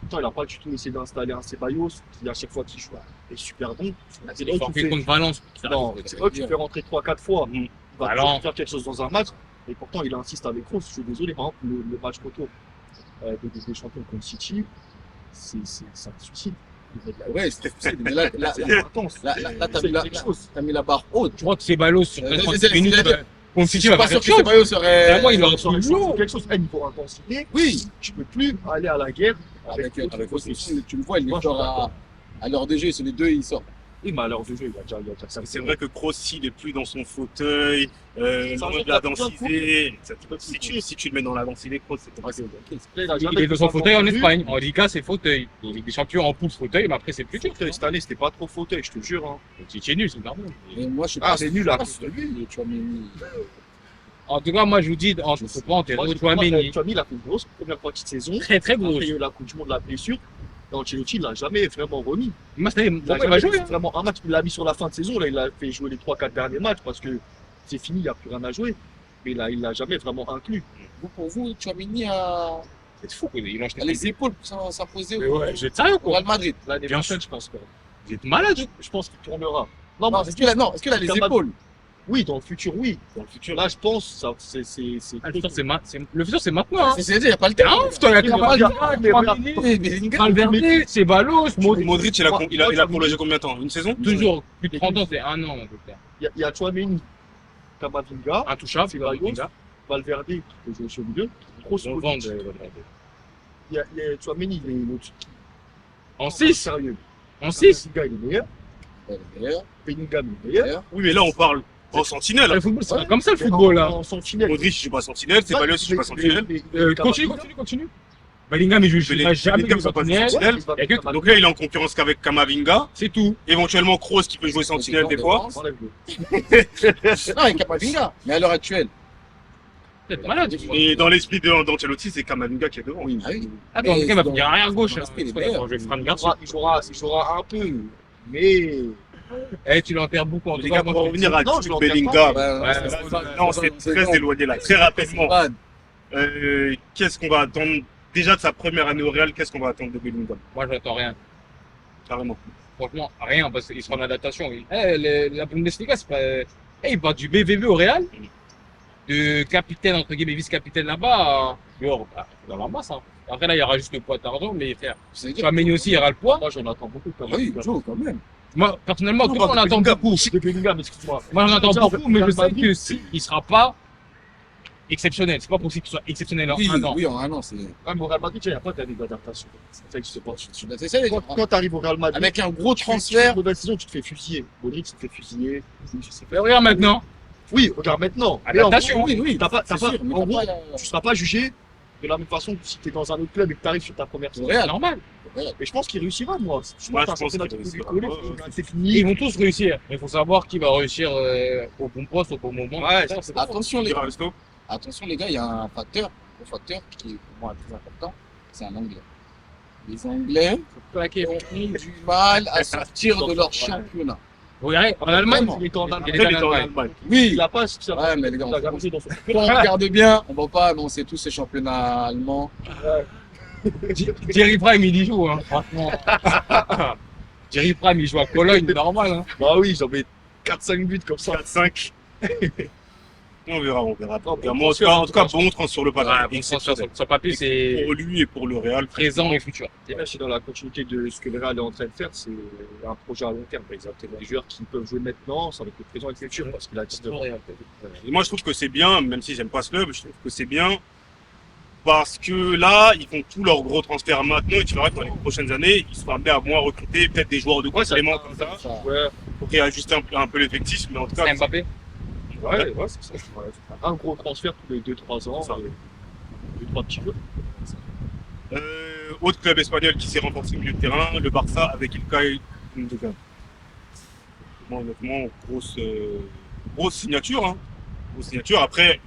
Pourtant, il n'a pas du tout essayé d'installer un Ceballos qui, à chaque fois qu'il joue, est super bon. Il est forfait contre Valence. Non, c'est vrai que tu fais rentrer 3-4 fois. Il va Alors toujours faire quelque chose dans un match. Et pourtant, il insiste avec Kroos. Je suis désolé. Par exemple, le match retour de Ligue des Champions contre City, c'est un suicide. Ouais, c'est possible. Mais là, t'as mis la barre haute. Tu vois que Ceballos sur C'est 30 minutes. Je suis pas sûr que Ceballos serait. Moi, il aurait Sur quelque chose, niveau intensité, Oui, tu peux plus aller à la guerre avec tu le vois, il sort à l'heure de jeu, c'est les deux, ils sortent. Oui, mais à l'heure de jeu, il a déjà ça. C'est vrai que Kroos, s'il est plus dans son fauteuil, Ça de la densité, si tu le mets dans la densité, Kroos, c'est compliqué. Il est dans son fauteuil en Espagne. En Liga, c'est fauteuil. En Ligue des Champions, en poule, fauteuil, mais après, c'est plus dur. Cette année, c'était pas trop fauteuil, je te jure. Hein. C'est nul, c'est normal. Et moi, je suis Ah, pas c'est nul à sûr cause de lui. En tout cas, moi, je vous dis, il ne faut pas enterrer Tchouaméni. Tchouaméni, il a fait une grosse première partie de saison. Très, très gros. Après, il y a eu la Coupe du Monde, la blessure. Et Ancelotti, il l'a jamais vraiment remis. Moi, c'est Il a pourquoi il va jamais jouer. fait vraiment un match. Il l'a mis sur la fin de saison. Là, il a fait jouer les 3-4 derniers matchs parce que c'est fini, il n'y a plus rien à jouer. Mais là, il l'a jamais vraiment inclus. Pour vous, Tchouaméni a C'est fou, il a acheté les épaules pour s'imposer Mais au ouais, vous êtes sérieux, au quoi. Real Madrid. L'année Bien prochaine, sûr. je pense que. Vous êtes malade. Je pense qu'il tournera. Non, est-ce qu'il a les épaules? Oui, dans le futur, oui. Dans le futur, là, je pense, c'est. Le futur, c'est maintenant. Hein. C'est-à-dire, il n'y a pas le Ah, temps. putain, il y a Mais Bellingham, Valverde, Ceballos, Modric, il a prolongé combien de temps? Une saison? toujours plus de 30 ans, c'est 1 an, en tout cas. Il y a Tchouaméni, Kamavinga, Intouchable, Ceballos, Valverde, qui peut jouer sur le milieu. Grosse on Modric. vend Il y a Tchouaméni, il est au-dessus. en 6. Sérieux. En 6. Kamavinga, il est meilleur. d'ailleurs, Bellingham, il est meilleur. Oui, mais là, on parle en sentinelle. Le football, c'est pas comme ça, le football, là. En sentinelle. Modric, il joue pas sentinelle. Ceballos, il joue pas sentinelle. Continue. Bellingham, il joue jamais Bellingham, de ça passe sentinelle. sentinelle. Et que- Donc là, il est en concurrence qu'avec Kamavinga. C'est tout. Éventuellement, Kroos qui peut jouer sentinelle des fois. non, et Kamavinga. Mais à l'heure actuelle, Vous êtes malade. Et dans l'esprit d'Ancelotti, c'est Kamavinga qui est devant. oui, ah oui. Attends, le gars va finir arrière gauche. Dans là. l'esprit, il est meilleur. Je vais faire une garde. Il jouera un peu, mais Eh, tu l'enterres beaucoup en tout Les cas. gars, moi, pour je- revenir à Non, je Jude l'enterre Bellingham, pas. Ouais, non, c'est très éloigné là, très rapidement. Qu'est-ce qu'on va attendre déjà de sa première année au Real? Qu'est-ce qu'on va attendre de Bellingham? Moi, j'attends rien. Carrément. Franchement, rien, parce qu'il sera en adaptation. La Bundesliga, c'est pas. Il part du BVB au Real, de capitaine, entre guillemets, vice-capitaine là-bas, dans la masse. Hein. Après, là, il y aura juste le poids d'argent, mais frère, tu vas mener aussi, il y aura le poids. Moi, j'en attends beaucoup quand Oui, même. Joe, quand même. Moi, personnellement, Non, tout le monde en attend beaucoup. De Bellingham, excuse-moi. Moi, j'en attends Tiens, beaucoup, mais je Real sais Madrid, que s'il ne sera pas exceptionnel, c'est pas possible qu'il soit exceptionnel en Oui, un an. oui, en un an, c'est. Ouais, mais au Real Madrid, il n'y a pas d'année d'adaptation. Ça n'existe pas. Je suis d'accord, c'est ça, Quand tu arrives au Real Madrid, avec un gros tu fais une transfert. mauvaise saison, tu te fais fusiller. Modric, il te fait fusiller. Mais regarde maintenant, Oui, regarde maintenant. Mais en adaptation. gros, Oui, oui, t'as pas, c'est sûr, mais en t'as gros, pas la- tu ne seras pas jugé de la même façon que si tu es dans un autre club et que tu arrives sur ta première au saison. Real. c'est normal. Mais je pense qu'il réussira, moi. Moi, que je pense c'est un qu'il championnat qui peut lui réussira. coller, Ouais, il a une Ils technique. vont tous réussir, mais il faut savoir qui va réussir au bon poste, au bon moment. Ouais, Ça, c'est pas Attention, les gars. Resto. Attention, les gars, il y a un facteur qui est pour moi très important. C'est un Anglais. Les Anglais claqué. ont du mal à sortir de leur championnat. Regardez, en Allemagne, Vraiment. Il est en il Allemagne. est Après, il est en Allemagne. Allemagne. Oui, Il a pas ce Ouais, mais les gars, il a gardé dans son quand on regarde bien, on va pas annoncer tous ces championnats allemands. Thierry Prime, il y joue, hein, franchement. Thierry Prime, il joue à Cologne, normal. Hein. Bah oui, j'en mets 4-5 buts comme ça. 4-5. On verra, on verra. Non, Mais bon en tout cas, bon transfert sur le Ouais, papier. bon, sur le papier, c'est Pour lui et pour le Real. présent et futur. Et là, c'est dans la continuité de ce que le Real est en train de faire, c'est un projet à long terme. Exactement. Des joueurs qui peuvent jouer maintenant, ça va être le présent et le futur, parce qu'il a 19 ans. Et moi, je trouve que c'est bien, même si j'aime pas ce club, je trouve que c'est bien. Parce que là, ils font tous leurs gros transferts maintenant et tu verras que dans les prochaines années, ils seront amenés à moins recruter peut-être des joueurs de complément comme ça Ça, Ouais, pour réajuster un peu l'effectif. Mais en tout cas, C'est Mbappé. ouais, c'est ça. Ouais, un gros transfert tous les 2-3 ans. C'est ça. 2-3 petits jeux. autre club espagnol qui s'est renforcé au milieu de terrain, le Barça avec Ilkay Gundogan. Moi, honnêtement, grosse signature. Hein. Grosse signature. Après,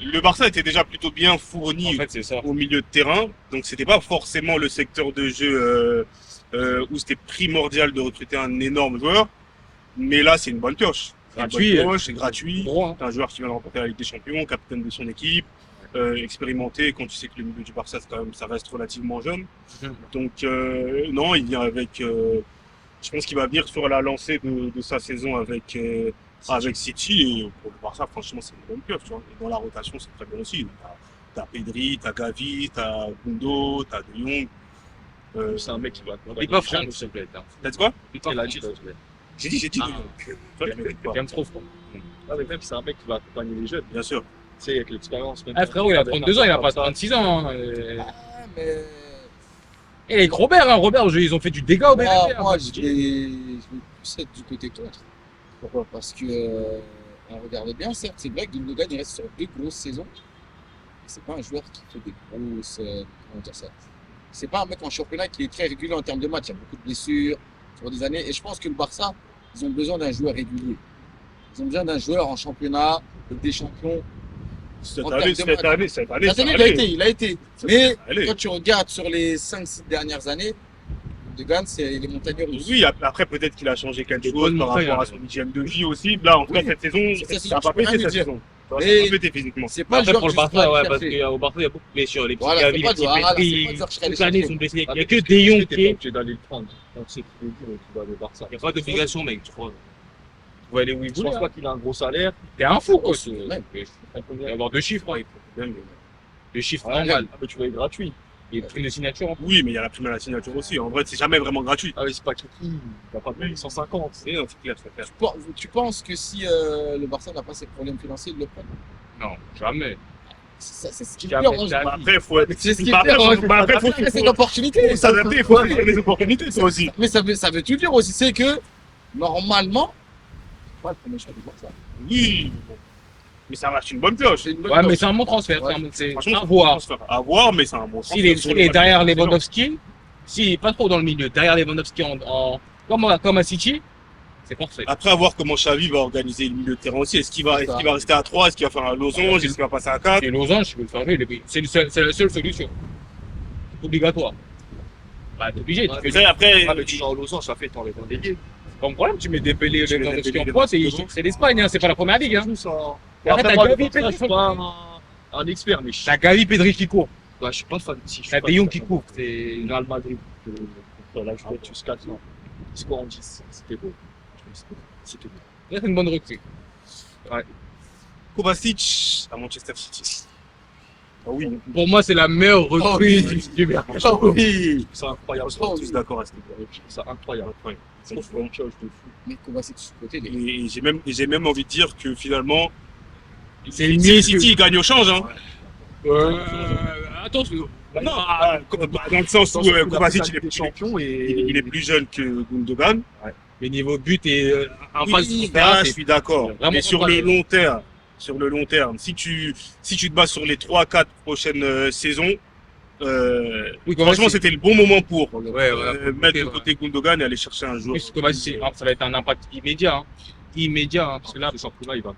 le Barça était déjà plutôt bien fourni En fait, c'est ça. au milieu de terrain, donc c'était pas forcément le secteur de jeu où c'était primordial de recruter un énorme joueur. Mais là, c'est une bonne pioche. C'est une Gratuit. bonne pioche, c'est gratuit. Gros, hein. C'est un joueur qui vient de remporter la Ligue des Champions, capitaine de son équipe, expérimenté. Quand tu sais que le milieu du Barça, c'est quand même, ça reste relativement jeune. Mhm. Donc non, il vient avec. Je pense qu'il va venir sur la lancée de sa saison avec City. Et pour le Barça, franchement, c'est une bonne pioche. Tu vois. Et dans la rotation, c'est très bien aussi. T'as Pedri, t'as Gavi, t'as Gundo, t'as De Jong. C'est un mec qui va Il pas Franck, s'il te plaît. hein. T'as dit quoi? Il a dit. J'ai dit Ah. De Jong. Toi, tu m'écoutes pas. J'aime trop Franck. Ah, mais même c'est un mec qui va accompagner les jeunes. Bien sûr. Tu sais, avec l'expérience. même. Ah, frérot, il a 32 ans, il a pas Ça. 36 ans. Hein. mais Et avec Robert, hein, Robert, ils ont fait du dégât au BVB. moi, hein. je vais plus être du côté contre. Pourquoi? Parce que, on regarde bien, certes, c'est vrai que Gundogan, il reste sur 2 grosses saisons. Mais c'est pas un joueur qui fait des grosses. Comment dire ça? C'est pas un mec en championnat qui est très régulier en termes de match. Il y a beaucoup de blessures sur des années. Et je pense que le Barça, ils ont besoin d'un joueur régulier. Ils ont besoin d'un joueur en championnat, avec des champions. Cette En année, termes de cette année, cette année, Cette ça année, allait. il a été. Mais Allez. quand tu regardes sur les 5-6 dernières années, Gundogan, c'est les montagnes russes. Oui, après peut-être qu'il a changé quelque Des chose bonnes par montagnes, rapport à hein. son hygiène de vie aussi. Là, en tout cas, Oui. cette saison, C'est ça, ça n'a pas je peux pété rien cette dire. saison. Ça n'a Mais- pas pété physiquement. C'est pas le Après, joueur pour le que je Barça, serais ouais, allé parce chercher. qu'au Barça, il y a beaucoup de blessures. Les petits Voilà, Gavi, c'est les pas petits le joueur, voilà, c'est Pedri, pas le joueur que je serais allé toute l'année, ils chercher. sont blessés. Il Ah, n'y a mais que tu De Jong t'es qui pas est. obligé d'aller le prendre. On sait qu'il est dur et qu'il va aller au Barça. Il n'y a pas d'obligation, mec, je crois. Vous allez où il Je voulait. pense pas qu'il a un gros salaire. T'es un fou, quoi. Ouais. Il va y avoir 2 chiffres, hein. Bien, 2 chiffres Ah, normal. mais tu vas être gratuit. Et prime de signature en plus. Oui, mais il y a la prime à la signature aussi. En vrai, c'est jamais vraiment gratuit. Ah oui, c'est pas Kiki. Il va pas payer 150. C'est non, c'est clair, c'est clair. Tu penses que si le Barça n'a pas ses problèmes financiers, il le prend? Non, jamais. C'est ce qui me Jamais dérange. de la Bah, après, faut être. C'est ce qui Bah, me dérange. après, bah, après, faut Après, c'est une opportunité. faut s'adapter, il faut trouver des opportunités, toi aussi. Mais ça veut tout dire aussi. C'est que, normalement, c'est pas le premier choix du Barça. Oui, mais ça reste une bonne pioche. C'est une bonne Ouais, mais pioche. c'est un bon transfert. Ouais. C'est Franchement, à voir. À voir, mais c'est un bon S'il est, transfert. s'il est derrière Lewandowski, s'il est pas trop dans le milieu, derrière Lewandowski comme à City, c'est parfait. Après, à voir comment Xavi va organiser le milieu de terrain aussi. Est-ce qu'il va rester à 3? Est-ce qu'il va faire un losange? Est-ce qu'il va passer à 4? Et Losange, je peux le faire jouer. C'est la seule solution. C'est obligatoire. Bah, t'es obligé. Tu fais Après, Ah, mais tu joues en losange, ça fait t'enlèves un délié. Pas de problème, tu mets des Pelé Tu mets dans des ce qui en Pelé pointe, devant. c'est l'Espagne, hein, c'est pas la première ligue. Hein. Tout ça. Et après, Après, t'as moi, Gavi, je Pedri, suis pas un expert, mais T'as Gavi, Pedri qui court. je suis pas fan. Si, je suis T'as pas De Jong fan. qui court. C'est Real Madrid contre la Juventus 4 ans. Score en 10, c'était beau. C'était beau. c'est une bonne recrue. Kovacic à Manchester City. Ah oui, Pour moi, c'est la meilleure Oh, recrue oui. du mercato. Ah oui. C'est incroyable. on est tous d'accord à ce niveau. C'est incroyable. C'est une pioche de fou. Mais Kovacic sur le côté, les gars. Et j'ai même envie de dire que finalement, C'est une si City gagne au change, hein. Attention. Non, dans le sens où Kovacic il est plus champion il est plus jeune que Gundogan. Mais niveau but et en face Oui, du là, terrain, je suis d'accord. vraiment Mais sur comparé. le long terme, si tu te bases sur les 3-4 prochaines saisons, oui, franchement, c'était le bon moment pour Ouais, mettre de ouais. côté Gundogan et aller chercher un joueur. Oui, Kovacic, ça va être un impact immédiat. Hein. Immédiat, hein, parce que là, Ce championnat, il va.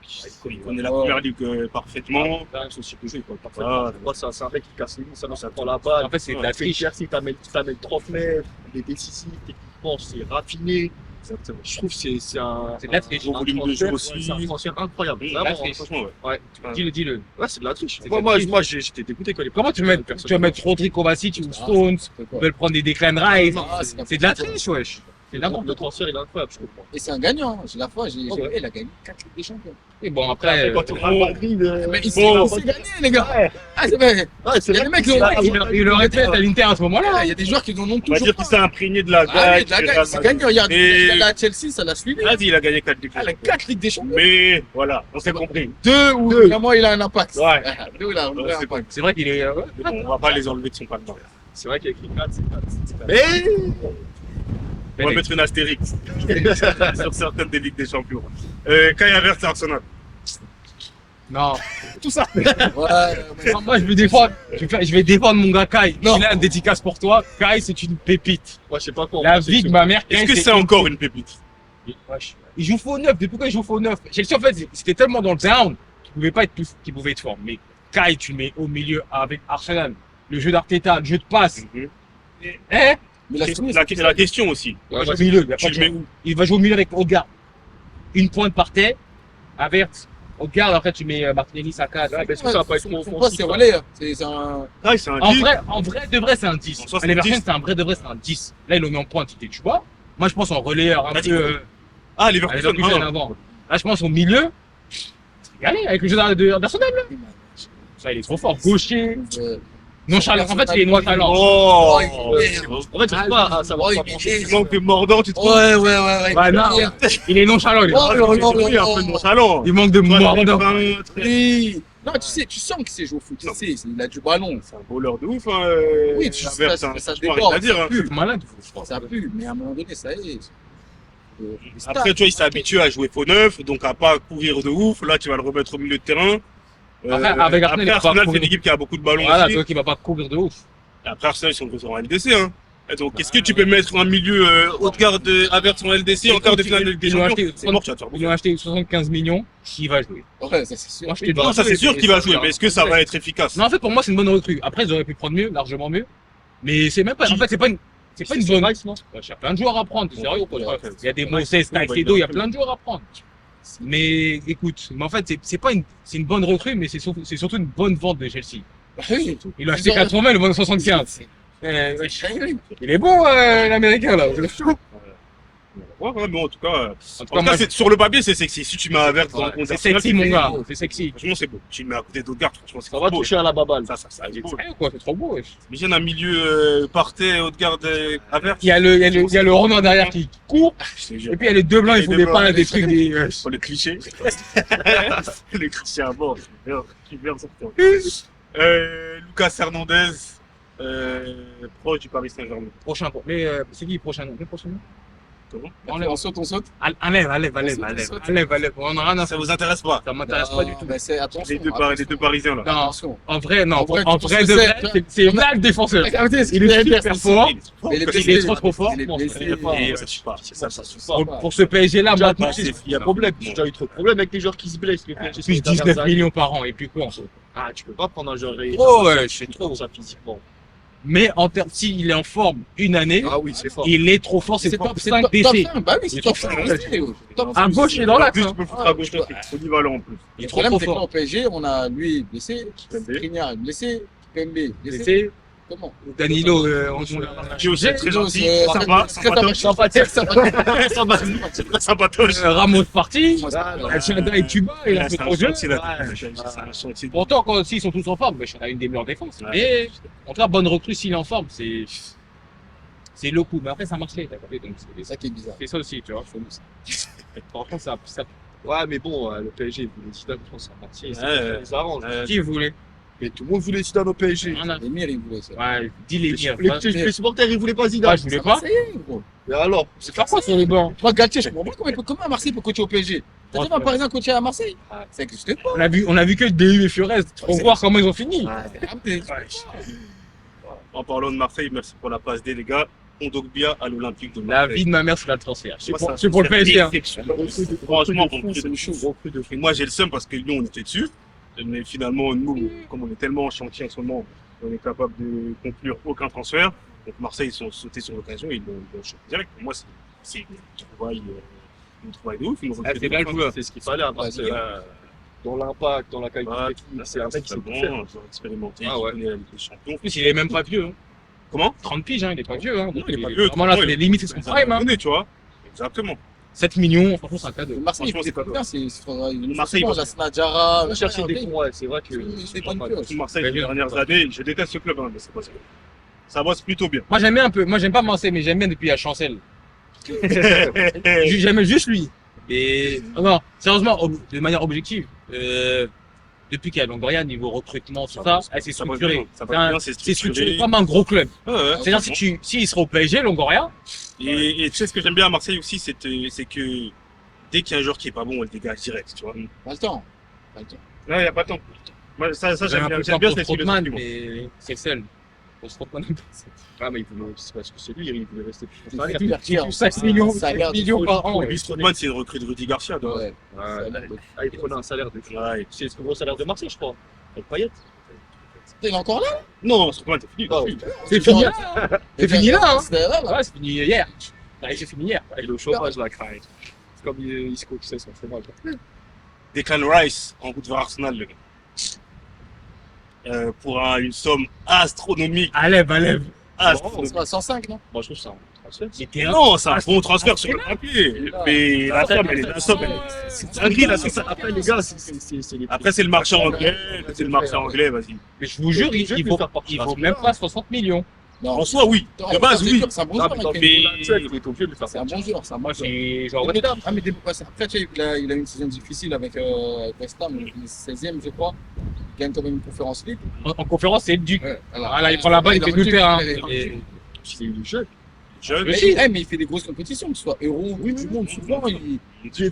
Il connaît la première ligue parfaitement. Là, c'est aussi que jeu, il peut pas Ah, faire. Moi, c'est un mec qui casse les lignes, ça prend la balle. en fait, c'est de La la triche. triche, si t'amènes 30 mètres, il est décisif, techniquement, c'est raffiné. Exactement. Je trouve que c'est un. C'est de la triche. Gros volume de jeu aussi. C'est un transfert incroyable. La Vraiment, triche. Franchement, ouais. ouais. Dis-le. Ouais, c'est de la triche. C'est de Moi, la moi, triche. moi, j'étais dégoûté quand il est Comment tu vas mettre Rodri, Kovacic ou Stones, ils veulent prendre des Declan Rice. C'est de la triche, wesh. C'est n'importe Le quoi. transfert, il est incroyable, je comprends. Et c'est un gagnant. Hein. La fois, Oh, ouais. il a gagné 4 Ligues des Champions. Et bon, après, Quand tu Real Madrid, Mais il bon, s'est gagné, les gars. Ah, c'est vrai. ouais, c'est Il y a vrai des mecs que qui ont. il aurait pu être à l'Inter à ce moment-là. Il y a des joueurs qui n'en ont On va toujours dire pas. qu'il s'est imprégné de la Ah oui, gagne. de la gagne, c'est gagnant. Regarde, Et- il a la Chelsea, ça l'a suivi. Vas-y, il a gagné 4 ligues. Ah, les 4 Ligues des Champions. Mais voilà, on s'est compris. 2 où vraiment il a un impact. Ouais. 2 où il a un vrai C'est impact. C'est vrai qu'il est. Mais bon, on va pas les enlever de son palmarès. C'est vrai qu'avec les 4, c'est 4. Mais on va Mais- mettre une astérix sur certaines des Ligues des Champions. Kai Havertz à Arsenal. Non. Tout ça. Ouais, mais- Moi, je vais défendre. Je vais défendre mon gars Kai. Non. Il a une dédicace pour toi. Kai, c'est une pépite. Moi, je sais pas quoi. La vie de ma mère. Est-ce Kai, que c'est encore une pépite? Wesh. Il joue faux neuf. Depuis quand il joue faux neuf? Chelsea, en fait, c'était tellement dans le down qu'il pouvait être fort. Mais Kai, tu le mets au milieu avec Arsenal. Le jeu d'Arteta, le jeu de passe. Hein? Mais la La question aussi. Il va jouer au milieu. Il y a Tu pas le de mets choix. où? Il va jouer au milieu avec Odegaard. Une pointe par terre. Havertz. Odegaard, après, tu mets Martinelli, Saka. Ouais, mais est-ce que ça va pas être trop Son poste, offensif c'est là relais. hein. C'est un. Ah, c'est un En 10. vrai de vrai, c'est un 10. En soi, c'est L'année un 10. prochaine, c'est un vrai de vrai, c'est un 10. Là, ils l'ont mis en pointe, tu vois. Moi, je pense en relayeur, un Vas-y. peu. Ah, Allez, Leverkusen. Leverkusen Ah. avant. Là, je pense au milieu. Allez, avec le jeu d'Arsenal, là. Ça, il est trop fort. Gaucher. Nonchalant. En fait, il est nonchalant. Oh, Oh, il est- En fait, j'arrive pas à savoir Oh, quoi il penser. est- il manque de mordant, tu trouves? Ouais. Ouais, non. Il est nonchalant, lui. Oh, non, non, Oui, un non. peu nonchalant. Il manque de mordant. Oui. Non, tu sens qu'il sait jouer au foot. Tu Non. sais, il a du ballon. C'est un voleur de ouf, hein. Oui, Havertz, ça hein. ça Je peux déborde. rien dire, hein. C'est malade. Ça pue, mais à un moment donné, ça y est. Après, tu vois, il s'est habitué à jouer faux neuf, donc à pas courir de ouf. Là, tu vas le remettre au milieu de terrain. Après, avec Arsenal, il va pas Arsenal, c'est courir. une équipe qui a beaucoup de ballons Voilà, aussi. toi qui va pas courir de ouf. Après, Arsenal, ils sont en LDC, hein. Et donc, est-ce que tu peux mettre un milieu Odegaard de Havertz en LDC en quart de finale de Ligue des Ils l'ont Champions? acheté- C'est mort, tu vas te faire Ils lui ont acheté 75 millions, il va jouer. Ouais, ça c'est sûr. Moi, je te dis. Non, ça c'est sûr qu'il va jouer, mais est-ce que ça va être efficace? Non, en fait, pour moi, c'est une bonne recrue. Après, ils auraient pu prendre mieux, largement mieux. Mais c'est même pas, en fait, c'est pas une bonne. Rice, non Ouais, il y a plein de joueurs à prendre, c'est sérieux, quoi. Ouais, Il y a des Moses, Caicedo, il y a plein de joueurs à prendre. Mais écoute, mais en fait, c'est une bonne recrue, mais c'est surtout une bonne vente de Chelsea. Oui. Il a acheté 80, il le vend 75. Wesh. Il est bon, l'américain, là. Ouais, mais en tout cas, En tout cas, moi, sur le papier, c'est sexy. Si tu mets Havertz dans c'est Arsenal, sexy, mon gars. beau. C'est sexy. Franchement, c'est beau. Tu le mets à côté d'Odegaard, franchement, c'est Ça va beau. toucher à la baballe. Ça est beau. Ouais, quoi, c'est trop beau, wesh. Imagine un milieu Partey, Odegaard, Havertz. Il y a le Romain derrière qui court, Je te jure. et puis il y a les deux blancs, ils Les font deux des blancs, pas, les des trucs, des. Pour le cliché. Le cliché à bord. Qui vient sortir. Lucas Hernandez, proche du Paris Saint-Germain. Prochain, mais c'est qui prochain nom? Le prochain nom? Comment On saute. Enlève. On a rien à Ça vous intéresse pas? Ça m'intéresse pas du tout. Mais c'est attention. Les deux Parisiens là. Non, Attention. en vrai, non. En vrai, En tu vrai, sais, de vrai, tu- c'est là le défenseur. Regardez ce Il qu'il est a dit, super c'est- fort. Mais les Il blessés, est trop fort. il est Bon, blessé. Et ça suffit pas. Ça suffit pas. Pour ce PSG-là, maintenant, Il y a problème. J'ai déjà eu trop de problèmes avec les joueurs qui se blessent. plus 19 millions par an, et puis quoi? Ah, tu peux pas prendre un joueur Oh, ouais, c'est trop. ça physiquement. Mais en termes, s'il est en forme une année, Ah oui, c'est fort. il est trop fort, c'est C'est top top 5 top DC. 5. Bah oui, c'est Il est top trop 5. fort. À gauche et dans En l'axe. plus, hein. tu peux foutre à gauche, c'est polyvalent en plus. Il est Le trop problème, trop c'est que là, fort. au PSG, on a lui blessé, Pembe. Skriniar blessé, Pembe blessé. DC, Comment Danilo, on l'a Gio, c'est très gentil. c'est- Sympa, sympatoche. Sympatoche. Ramos parti, Voilà. Chanda et Tuba, il a fait C'est un trop jeu. chantier, là. Ouais. C'est un chantier. Pourtant, quand s'ils sont tous en forme, Chanda a une des meilleures défenses. Ouais. Mais en tout cas, bonne recrue s'il est en forme, c'est le coup. Mais après, ça marche, t'as compris. Donc C'est ça qui est bizarre. c'est ça aussi, tu vois. Franchement, ça. Ouais, mais bon, le PSG voulait Zidane, je pense, à partir. Ouais. Ça les arrange. Qui voulait? Mais tout le monde voulait Zidane au PSG. Rien à- L'émir, il voulait ça. Ouais, dis les mires. Les supporters, ils voulaient pas Zidane. Ouais, je voulais Ça pas. va, ça y est, gros. Et alors, C'est faire quoi sur les bancs? Moi, Galtier, je comprends pas comment Marseille peut coacher au PSG. T'as déjà vu un Parisien coacher à Marseille Ouais. Ça n'existe pas. On a vu que DU et Fiorez. Faut voir comment ils ont fini. En parlant de Marseille, merci pour la passe D, les gars. On doque bien à l'Olympique de La Marseille. vie de ma mère, c'est la transfert. Moi, ça- C'est pour le PSG. Hein. Franchement, c'est le chaud. Et moi, j'ai le seum parce que Lyon, on était dessus. Mais finalement, nous, comme on est tellement en chantier en ce moment, on est capable de conclure aucun transfert. Donc Marseille, ils sont sautés sur l'occasion, ils l'ont chopé direct. Pour moi, c'est une trouvaille de ouf. Une recrue c'est de là ouf, le joueur. C'est ce qu'il fallait à Marseille. Dans l'impact, dans la qualité Ouais, technique, là, c'est un mec qui sait tout bon, faire. un joueur expérimenté, Ah qui ouais. connaît la Ligue des Champions. En plus, il est même pas vieux. Hein. Comment 30 piges, hein, il est pas vieux. Hein. Non, il est pas vieux. Vraiment là, Ouais, c'est limite, c'est son prime. Hein. Tu vois Exactement. 7 millions, franchement, c'est un cadeau. Marseille, Franchement, c'est pas bien, Marseille, la Snadjara. On cherchait des fonds, ouais, c'est vrai que. C'est pas une pioche. Marseille, Très les bien. dernières années, je déteste ce club, hein, mais c'est pas ça. Ça bosse plutôt bien. Moi, j'aime bien un peu. Moi, j'aime pas Marseille, mais j'aime bien depuis la Chancel. J'aime juste lui. Et non, sérieusement, de manière objective, depuis qu'il y a Longoria, niveau recrutement, tout ça, elle s'est Ça bosse structurée. bien, ça bosse bien, c'est C'est structuré structuré. comme un gros club. Ouais, ouais, C'est-à-dire, s'il serait au PSG, Longoria, Et tu sais ce que j'aime bien à Marseille aussi, c'est que dès qu'il y a un joueur qui est pas bon, on le dégage direct, tu vois. Pas le temps. Pas le temps. Non, il n'y a pas de temps. Moi, ça j'aime j'aime un bien. peu J'aime peur bien pour cette Strootman, philosophie. mais c'est le seul. Pour Strootman, Ah, mais il voulait, c'est parce que c'est lui, il voulait rester plus C'est tard. pire. 5 millions, Ça a 5 l'air de millions folie. par an. Lui, Strootman, c'est une recrue de Rudy Garcia. de base. Ouais. Ouais. Ça a l'air de- Ah, il prenait un salaire de fou. Ouais. C'est le gros salaire de Marseille, je crois. Avec Payet. Il est encore là Non, Strootman, c'est fini. Ah, c'est fini. C'est fini là. C'est fini là, hein. C'est là, là. Ouais, c'est fini hier. Ouais, c'est fini hier. Il est au chômage, là, craint. C'est comme il se coach, ça fait mal. Declan Rice en route vers Arsenal, le gars. Pour une somme astronomique. Allève. Astronomique. C'est 105, non Moi, je trouve ça un transfert. C'était Non, c'est un bon transfert sur le papier. Mais la somme, c'est dinguerie, la somme. Après, les gars, c'est les. Après, c'est le marché anglais. C'est le marché anglais, vas-y. Mais je vous jure, il vaut même pas 60 millions. Non. En soi, oui. De base, oui. C'est un bon Ah, joueur. mais dans avec le Kenny. monde actuel, il est obligé de le faire C'est un bon joueur. C'est un bon Moi, joueur. c'est genre Mais ah, mais après, tu sais, il a eu une saison difficile avec West Ham, il est 16e, je crois. Il gagne quand même une conférence libre. en conférence, c'est le duc. Ouais, Ah là, il prend la balle, il fait tout le terrain. Il est jeune. Jeune. Mais il fait des grosses compétitions, que ce soit Euro, oui, du monde, souvent, il Tu es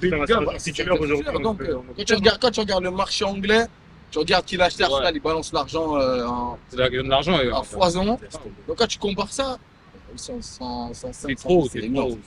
titulaire aujourd'hui. Donc, quand tu regardes le marché anglais, tu regardes qui l'a acheté Arsenal, il balance l'argent C'est de l'argent. en foison. Donc, quand tu compares ça, c'est trop, c'est c'est énorme. trop.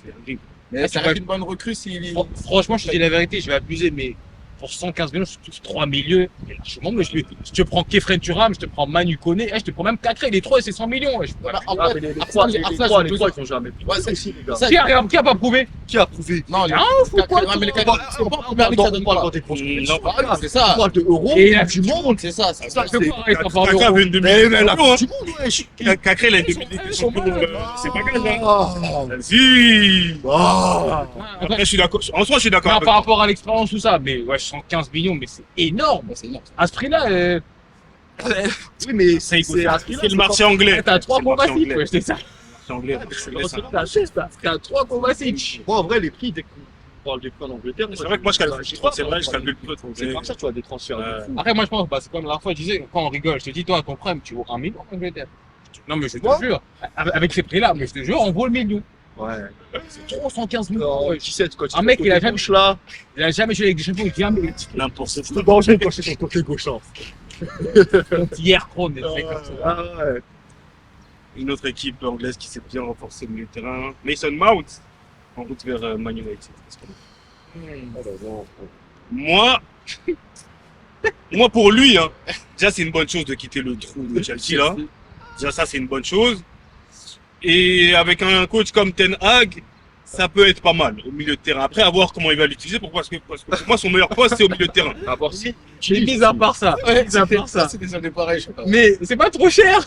Mais Ah, ça tu reste vas- une bonne recrue s'il Franchement, je te dis la vérité, je vais abuser, mais pour 115 millions, je touche 3 milieux. Et largement, mais je te prends Kefren Turam, je te prends Manu Koné, je te prends même Cacré, les trois, c'est 100 millions. Je... Voilà, Ah, après, mais les Arsenal, trois, Arsenal, ils sont jamais. Ouais, c'est- Aussi, les gars. ça, Qui a pas prouvé? Qui a prouvé? Non, Ah, faut quoi, mais les toi quatre, c'est pas en première ligue, ça donne pas. Quand t'es proche, Non, Ah, c'est ça. on parle de euros. Et il a du monde. C'est ça, c'est Ça ça. fait quoi, il s'en parle Kaka d'euros. avait une demi Mais la champion, coupe du monde, wesh. hein. Kaka, il a une demi champion. C'est pas grave, hein. Ah. Si. Ah. Après, je suis d'accord. En soi, je suis d'accord. Non, avec par toi. rapport à l'expérience, tout ça, mais ouais, 115 millions, mais c'est énorme. C'est énorme. À ce prix-là, Oui, mais c'est C'est le marché anglais. t'as 3 C'est le marché Kovacic, anglais. ouais, c'est ça. C'est anglais. T'as 3 Kovacic. Moi, en vrai, les prix, dès qu'on parle des prix en Angleterre, C'est vrai que moi, je calcule. C'est vrai, je calcule peu. C'est comme ça, tu vois, des transferts. de fou. Après, moi, je pense, c'est comme la dernière fois, je disais, quand on rigole, je te dis, toi, ton prime, tu vaux 1 million en Angleterre. Non, mais je te Moi jure, avec ces prix-là, mais je te jure, on vaut le million. Ouais. C'est trop 115 millions. Non, Ouais. 17, quand Un mec, il a jamais- là. Il a jamais joué avec des champions, jamais. N'importe Je peux manger quand je suis sur le côté gauche. Hier, Krohn, des trucs comme ça. Ah ouais. Une autre équipe anglaise qui s'est bien renforcée au milieu de terrain. Mason Mount, en route vers Man United. Moi, moi pour lui, hein, déjà c'est une bonne chose de quitter le trou de Chelsea là. Déjà, ça, c'est une bonne chose. Et avec un coach comme Ten Hag, ça peut être pas mal au milieu de terrain. Après, à voir comment il va l'utiliser. Parce que pour moi, son meilleur poste, c'est au milieu de terrain. À part si. Mais mis à part ça. Ouais, Mis à part ça. c'est des années pareilles, je sais pas. Mais c'est pas trop cher.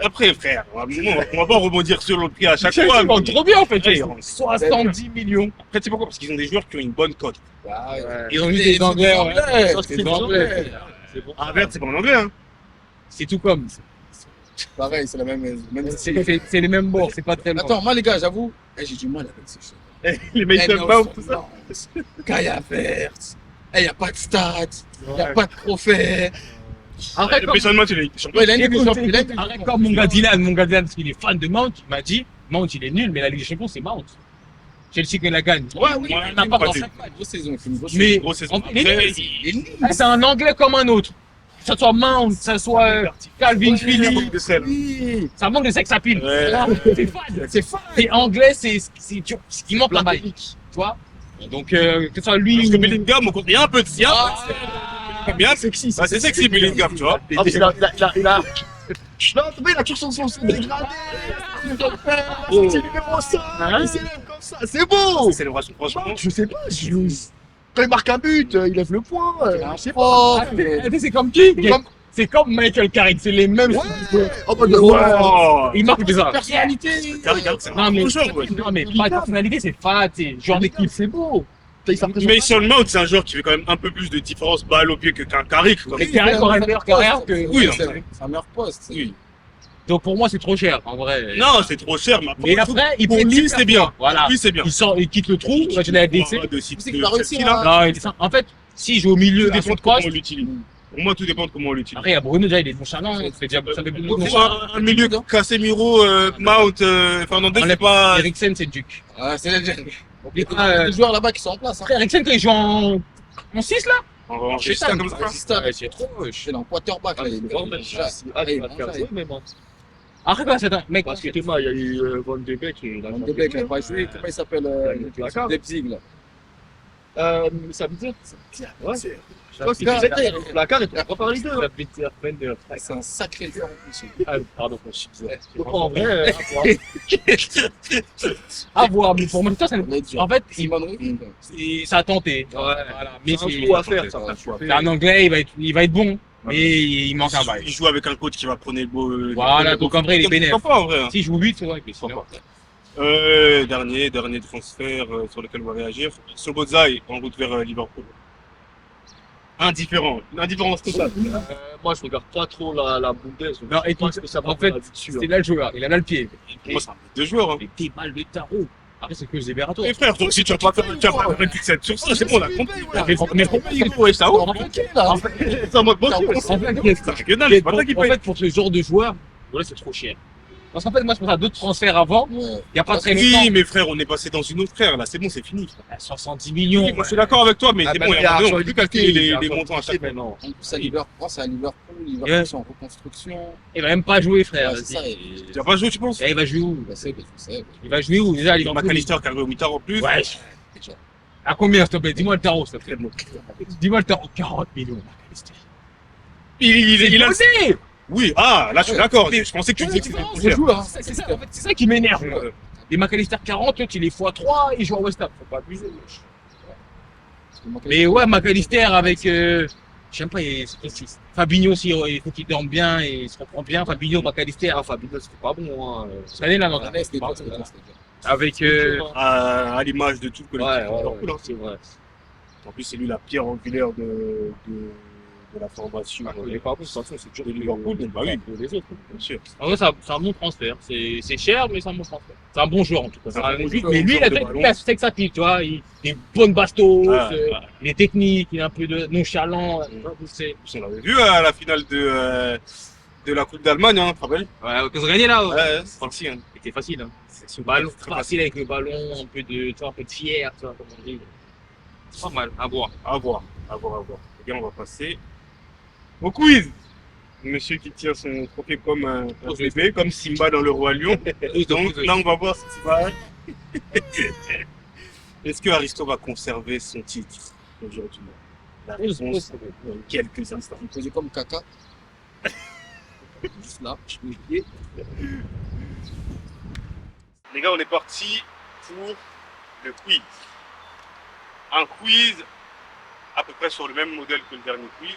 Après, frère, on va pas rebondir sur le prix à chaque Chelsea fois. vend trop bien en fait. Ouais, Chelsea. 70 millions. Après, tu sais pourquoi? Parce qu'ils ont des joueurs qui ont une bonne cote. Bah, ouais. Ils ont juste des Anglais. Ouais. Ça, C'est des Anglais. Ah, merde, c'est comme en anglais, hein. C'est tout comme. Pareil, c'est la même. C'est les mêmes bords, c'est pas très loin. Attends, moi les gars, j'avoue, j'ai du mal avec ces choses. Les Mason Mount, tout ça. Kaya Vert, il n'y a pas de stats, il n'y a pas de trophée. Arrête Le comme, Mason Mount, il est champion. Ouais, il a une écoute, il a une- arrête comme mon gars Dylan, parce qu'il est fan de Mount, il m'a dit, Mount il est nul, mais la Ligue des Champions c'est Mount. Chelsea qui la gagne. Ouais, oui, Ouais, il n'a n'a pas pas dit. une grosse saison, il fait une grosse Mais saison. Grosse saison. en- il est Après, nul. Il est nul. C'est un Anglais comme un autre. Que ça soit Mount, que ça soit Calvin il Phillips, manque de sel. Oui, ça manque de sex appeal. Ouais. C'est fan. c'est fun. C'est anglais, il manque la balle. Tu vois. Donc que ce soit lui Parce ou que Bellingham, il y a un peu de sien. Bien sexy. Bah, c'est sexy, Bellingham, tu vois. Ah, il a. Non, mais il a toujours son dégradé. C'est numéro 5. Il s'élève comme ça. C'est beau. Célébration, franchement. Je sais pas. Quand il marque un but, il lève le poing. Je sais pas. Oh, c'est comme qui Comme- C'est comme Michael Carrick, c'est les mêmes. Ouais. Oh, bah, ouais. Oh. Il marque des arts. personnalité. Regarde, c'est Non un mais, bon joueur, ouais. non mais pas de personnalité, c'est fat, c'est genre d'équipe. C'est beau. Il s'apprécie. Mason Mount, c'est un joueur qui fait quand même un peu plus de différence balle au pied qu'un Carrick. Comme... Mais Carrick aurait une meilleure carrière que. Oui, non, c'est un meilleur poste. Oui. Donc pour moi c'est trop cher en vrai. Non, c'est trop cher, mais Mais après il pour peut être lui, super c'est bien. fort. Voilà. Pour lui, c'est bien. Il sort, il quitte le trou, il va jouer à la DC. De site C'est qu'il de va réussir Chelsea, là. à- Non, il est- en fait, s'il joue au milieu, Tout à dépend son de comment on poste. l'utilise. Pour moi, tout dépend de comment on l'utilise. Après il y a Bruno déjà, il est nonchalant, ça fait déjà ça fait beaucoup de Pour nonchalant. un milieu Casemiro, Mount, Fernandez, c'est pas. Eriksen c'est Duke. Ouais, c'est Oublie pas, les joueurs là-bas qui sont en place. Hein. Après Eriksen quand il joue en 6 là. En Chez Chester, comme ça. Ouais, c'est trop moche. C'est dans quarterback là. Il Il va faire jouer, mais bon. Après quoi c'est un mec. Parce que Thomas, il y a eu Van de Beek. De Beek n'a pas joué. Comment il s'appelle D'accord. Leipzig là. Ça veut dire. Ouais. Placard, Parce que Placard, il ne pas Ligue 2. c'est un sacré joueur en plus. Ah, pardon, je suis désolé. Donc, en vrai, À voir, mais pour Manchester c'est en fait Simon ça a tenté. Voilà. Mais c'est un c'est coup à faire, ça. c'est un anglais, il va être bon, mais il manque un bail. Il joue avec un coach qui va prendre le beau. Voilà, donc en vrai, il est bénéf. Sympa, en vrai. Hein. Si je joue 8, c'est vrai, mais sinon. Dernier transfert sur lequel on va réagir. Sobozai en route vers Liverpool. Indifférent. Une indifférence totale. moi, je regarde pas trop la Bundes. Non, écoute, spécialement en fait, mon avis dessus, c'est là le joueur, il a là le pied. Pour moi, c'est un deux joueurs. Hein. Mais t'es mal de tarot. Après, c'est que Liberato. Et frère, toi aussi, tu vas pas faire une petite scène sur ça. C'est bon, on a compris. Mais Ouais, ça ouf. En fait, là. C'est en mode bon. C'est régional, c'est pas toi qui en paye. fait, pour ce genre de joueur, voilà, c'est trop cher. Parce qu'en fait, moi, je pense à d'autres transferts avant, il n'y a pas très longtemps. Oui, mais frère, on est passé dans une autre frère. Là, c'est bon, c'est fini. À 70 millions. Moi, je suis d'accord avec toi, mais Ah, c'est bah, bon, il il y y a a un moment, on un peut plus choix calculer d'équité, les il y a montants à chaque fois. non. En plus, à Liverpool, ils Yeah. sont en reconstruction. Il va même pas jouer, frère. Ouais, c'est ça, Vas-y. Tu vas pas jouer, tu penses? Et il va jouer où? Je sais. Il va jouer où déjà? Il y a McAllister qui arrive au mi-temps en plus. Ouais. À combien, s'il te plaît? Dis-moi le tarot, s'il te plaît. Dis-moi le tarot. 40 millions. Il a. Osé! Oui, ah, là, je suis d'accord. Je pensais que tu disais que c'était trop cher. joueur. C'est ça, en fait, c'est ça qui m'énerve. Les McAllister 40, tu les x3, ils jouent à West Ham. Faut pas abuser. Mais ouais, McAllister avec. Je sais pas, Fabinho aussi, il faut qu'il dorme bien et il se reprend bien. Fabinho, McAllister. Ah, Fabinho, c'était pas bon. Hein. Cette année, là, non. Avec. À l'image de tout le Ouais, collectif ouais, Liverpool, hein. c'est vrai. En plus, c'est lui la pierre angulaire de la formation. Il est pas bon, de toute façon, c'est toujours de Liverpool, donc bah oui, pour les autres. bien sûr. En vrai, c'est un bon transfert. C'est cher, mais c'est un bon transfert. C'est un bon joueur, en tout cas. C'est un bon joueur, Mais lui, il a de fait ballon. la sexe à pied, tu vois. Il est bonne bastos, Ah, il est technique, il est un peu nonchalant. C'est. On l'avait vu à la finale de la Coupe d'Allemagne, hein, tu te rappelles? Ouais, qu'on se gagnait là. Ouais, c'est facile. Hein. C'était facile, hein. C'est Ballon, très facile avec le ballon, un peu de, tu vois, un peu de fier, tu vois, comme on dit. C'est pas mal, à voir. À voir. Les gars, on va passer au quiz. Monsieur qui tient son trophée comme un bébé, comme Simba dans le Roi Lion. Donc là, on va voir si Simba. Est-ce que Aristo va conserver son titre aujourd'hui? La réponse dans quelques instants. Il faisait comme Kaka. Juste là, je mets le pied. Les gars, on est parti pour le quiz. Un quiz à peu près sur le même modèle que le dernier quiz.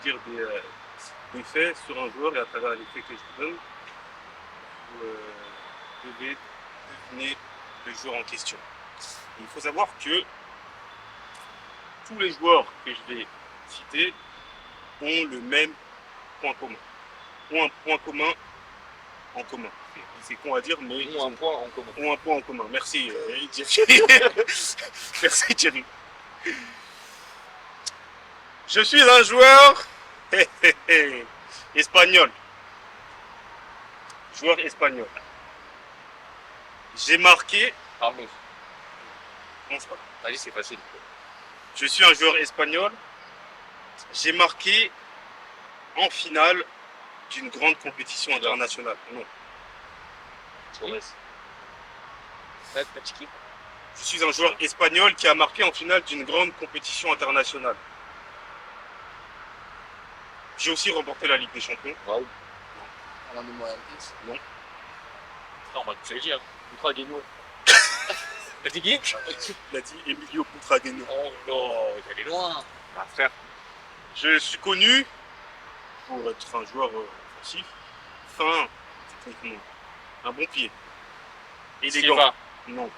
Je vais vous dire des faits sur un joueur et à travers les faits que je vous donne, vous devez deviner le joueur en question. Il faut savoir que tous les joueurs que je vais citer ont le même point commun. Ont un point commun en commun. C'est con à dire, mais Nous, un point en commun. ont un point en commun. Merci Thierry. Merci Thierry. Je suis un joueur espagnol. Joueur espagnol. J'ai marqué. Ramos. Non, c'est pas. Vas-y, c'est facile. Je suis un joueur espagnol. J'ai marqué en finale d'une grande compétition internationale. Non. Torres. Petit kick. Je suis un joueur espagnol qui a marqué en finale d'une grande compétition internationale. J'ai aussi remporté la Ligue des Champions. Waouh. Alors, de moi, indice. Non. Non, bah, tu sais le dire. Ultra Guéno. Petit kick. Il a dit Emilio Butragueño. Oh non, il est loin. Ah, frère. Je suis connu pour être un joueur offensif, fin, techniquement, un bon pied, élégant. Silva. Non.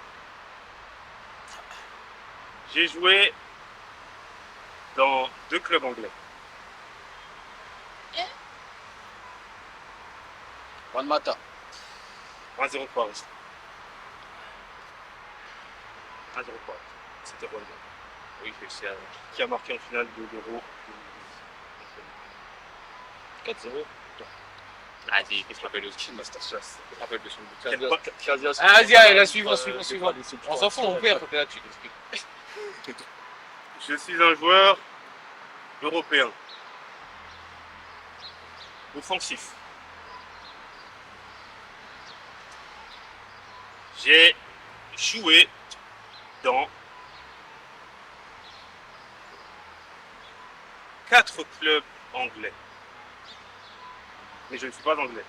J'ai joué dans 2 clubs anglais. Juan Mata. 1-0 Paris. 1-0 Paris. C'était Juan Mata, Oui, je sais. qui a marqué en finale de l'Euro. 4-0. Ah, il se rappelle aussi. Il se rappelle de son but. Ah, vas-y, allez, la suivante. On s'en fout, on perd quand t'es là, tu t'expliques. Je suis un joueur européen. Offensif. J'ai joué dans 4 clubs anglais. Mais je ne suis pas anglais.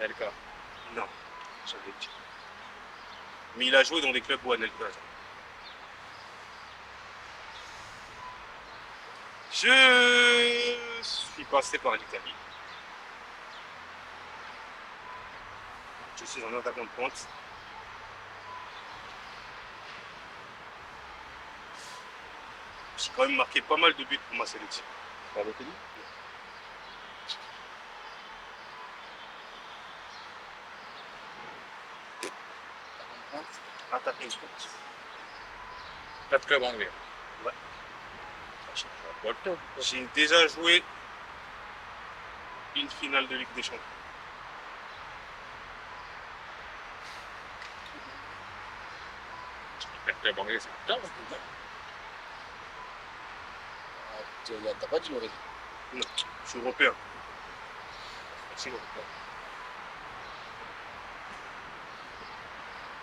LK. Non, j'avais dit. Mais il a joué dans des clubs où Anelka. Je suis passé par l'Italie. Je suis un attaquant de pointe. J'ai quand même marqué pas mal de buts pour ma sélection. Attaquant de pointe. 4 clubs anglais. Ouais. Bolton. J'ai déjà joué une finale de Ligue des Champions. Quatre clubs anglais, c'est putain. T'as pas dit l'origine. Non, je suis européen. C'est bon.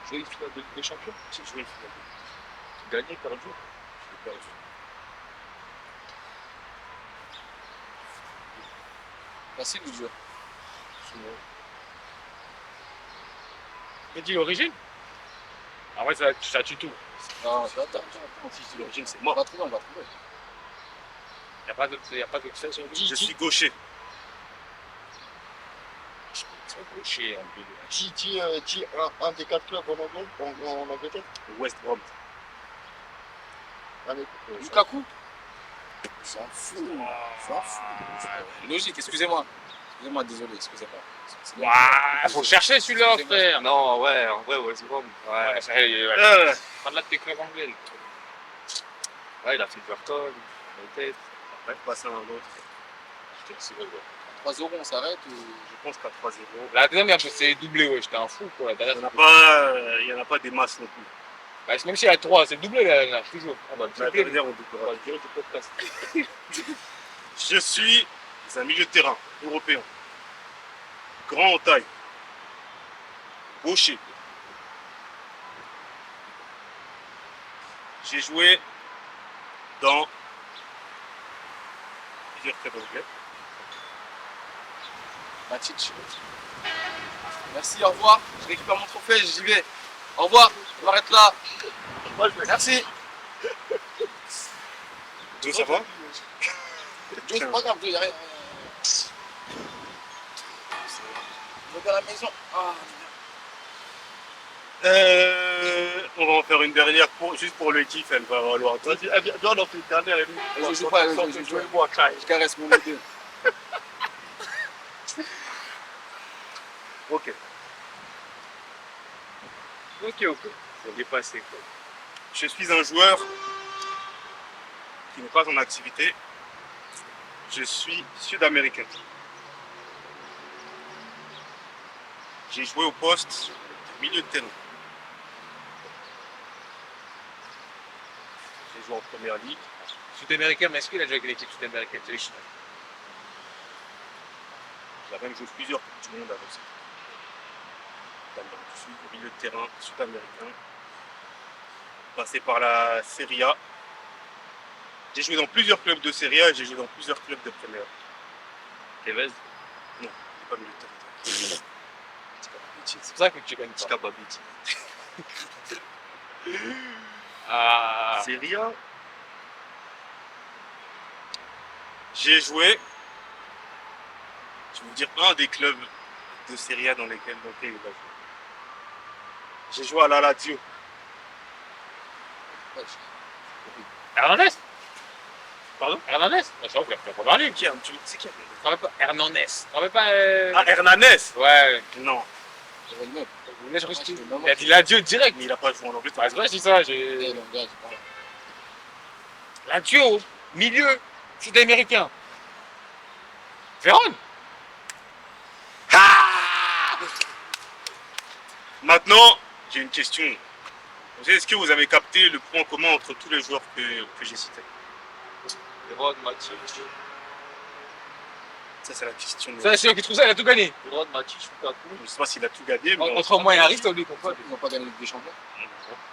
Jouer une finale de Ligue des Champions. J'ai joué une finale. Gagné, perdu. Je l'ai perdu. Facile ou dur? Tu dis l'origine? Ah ouais, ça tue tout. Non, attends. Si je dis l'origine, c'est On mort. va trouver, on va trouver. Il n'y a pas d'autre sens sur lui. Je suis gaucher. C'est gaucher un peu. Dis un des 4 clubs en Anglais, en Angleterre. West Brom. Allez, Lukaku? S'en fout. S'en fout. Logique, excusez-moi. Excusez-moi, désolé, excusez-moi. C'est bon. Waouh, faut chercher celui-là, Excusez-moi. frère. Non, ouais, en vrai, West Brom. Ouais, ça ouais. Pas de là de tes clubs anglais. Ouais, il a fait Everton, United. Après, passer à un autre. Je te dis, ouais. 3-0, on s'arrête ou... Je pense qu'à 3-0. La dernière, c'est doublé, ouais. J'étais un fou, quoi. La dernière, Il n'y en a pas des masses non plus. bah, même si elle a 3, c'est doublé, la dernière, toujours. Ah, bah, La doublé. dernière, on On doublera. va le dire du podcast. Je suis un milieu de terrain européen. Grand en taille. Gaucher. J'ai joué dans dire très d'anglais. Matic. Merci, au revoir. Je récupère mon trophée, j'y vais. Au revoir, je m'arrête là. Merci. Joe, ça va? Joe, c'est pas grave, Joe, y'a rien. Je vais à la maison. Ah. On va en faire une dernière juste pour le kiff, elle va valoir. Vas-y, viens, on en fait une dernière et nous. Je joue pas, je joue. moi, Kai. Je caresse mon modèle. Ok. Ok. C'est dépassé quoi. Je suis un joueur qui n'est pas en activité. Je suis sud-américain. J'ai joué au poste de milieu de terrain. J'ai joué en première ligue. Sud-américain, mais est-ce qu'il a joué avec l'équipe sud-américaine? J'ai même joué plusieurs coupes du monde avec ça. Je suis au milieu de terrain sud-américain. Passé par la Serie A. J'ai joué dans plusieurs clubs de Serie A et j'ai joué dans plusieurs clubs de Première. Tevez. Non, il n'est pas milieu de terrain. C'est pour ça que tu gagnes pas. Tika Babiti. Ah. Serie A. J'ai joué. Je vais vous dire un des clubs de Serie A dans lesquels il a joué. J'ai joué à la Lazio. Hernandez? Pardon? Hernandez? Je crois qu'il a fait la première ligue. C'est qui? Tu rappelles pas Hernandez? Tu rappelles pas Ah, Hernandez? Ouais. Non, J'avais le même. Là, je reste. Ouais, Il a dit l'adieu direct. mais il n'a pas joué en Angleterre. Ouais, c'est vrai, je dis ça. Eh, mon gars, c'est pas- L'adieu, milieu, sud-américain. Vérone? Maintenant, j'ai une question. Est-ce que vous avez capté le point commun entre tous les joueurs que j'ai cités? Vérone, Matic. Ça, c'est la question. Ça, c'est celui qui trouve ça, il a tout gagné. Vérone, Matic, Lukaku. Je ne sais pas s'il a tout gagné, mais Entre moi et Ariste, on lui comprend. Ils n'ont pas gagné la Ligue des Champions.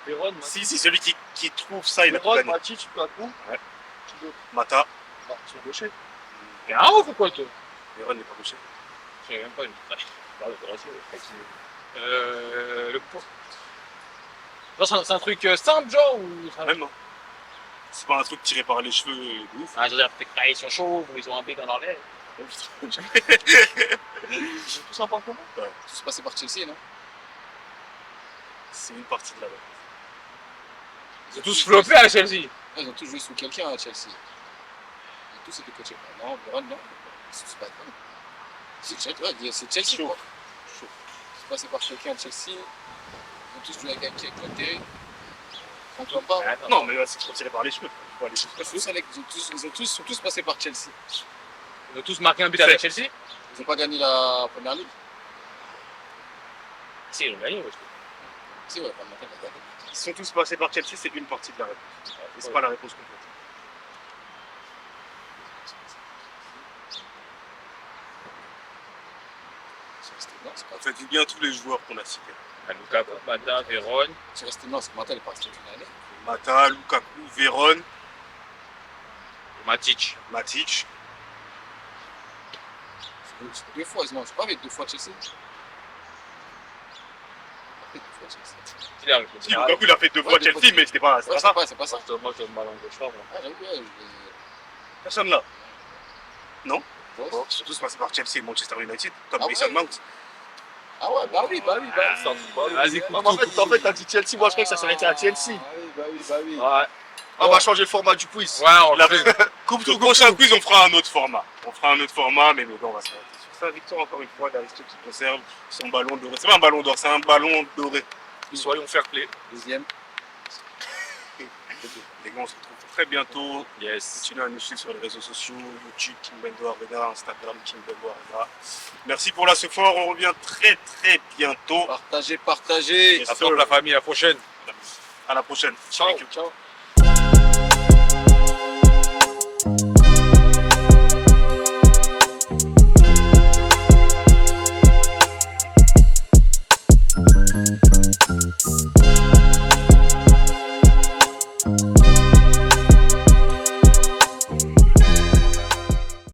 Vérone, Matic. si, c'est celui qui trouve ça, il a tout Vérone, gagné. Matic, Lukaku. Mata, Sur gaucher. T'es un ouf ou quoi, toi? Véron n'est pas gaucher. Je sais même pas. Le pot. Genre, c'est un truc simple, genre, ou. Même, hein. C'est pas un truc tiré par les cheveux de ouf. Ah, je veux dire, peut-être qu'ils sont chauds, ou ils ont un bec dans l'air. Ils sont tous en point commun. Ouais. Tous passés par Chelsea, non? C'est une partie de la base. Ils ont tous floppé à Chelsea. Ils ont tous joué sous quelqu'un à Chelsea. Ils ont tous été coachés. Non, Véron, non. C'est pas vrai. C'est Chelsea, Chaud. quoi. Ils sont passés par quelqu'un à Chelsea. Ils ont tous joué avec un qui est éclaté. On ne pas. Non, mais là, c'est trop tiré par les cheveux. Faut aller chercher. Ils sont tous passés par Chelsea. Ils ont tous marqué un but avec Chelsea. Ils n'ont pas gagné la première ligue. Si, ils ont gagné, ouais. Si, ouais, pas maintenant, ils ont gagné. Ils sont tous passés par Chelsea, c'est une partie de la réponse. Et c'est pas la réponse complète. Non, c'est pas En fait, bien tous les joueurs qu'on a cités. Lukaku, Mata, Vérone. C'est resté non, c'est que Mata, il est pas resté une année. Mata, Lukaku, Véron, Matic. Matic. C'est deux fois, non, c'est pas avec deux fois Chelsea. Deux fois Chelsea. Il a Si, Lukaku, il a fait deux fois deux Chelsea, mais c'était pas Ouais, ça. c'est pas ça. Moi, je donne ma langue de choix, moi. Ah, j'avoue, ouais, Personne là. ouais. Ils sont tous passés par Chelsea et Manchester United, comme Ah Mason ouais. Mount. Ah ouais, bah oui. Vas-y, Non, mais en fait, t'as dit Chelsea, moi je croyais que ça s'arrêtait à Chelsea. Bah oui. Ouais. On va changer le format du quiz. Ouais, on l'a fait. Au prochain quiz, on fera un autre format. Mais bon, on va s'arrêter sur ça. Victoire, encore une fois, d'Aristo qui conserve son ballon doré. C'est pas un ballon d'or, c'est un ballon doré. Soyons fair play. Deuxième. Les gars, on se retrouve très bientôt. Yes. Continuez à nous suivre sur les réseaux sociaux, YouTube, Kimbendo Arena, Instagram, Kimbendo Arena. Merci pour la sephore, on revient très bientôt. Partagez. Yes, Après, la famille, à la prochaine. À la prochaine. Ciao. Ciao.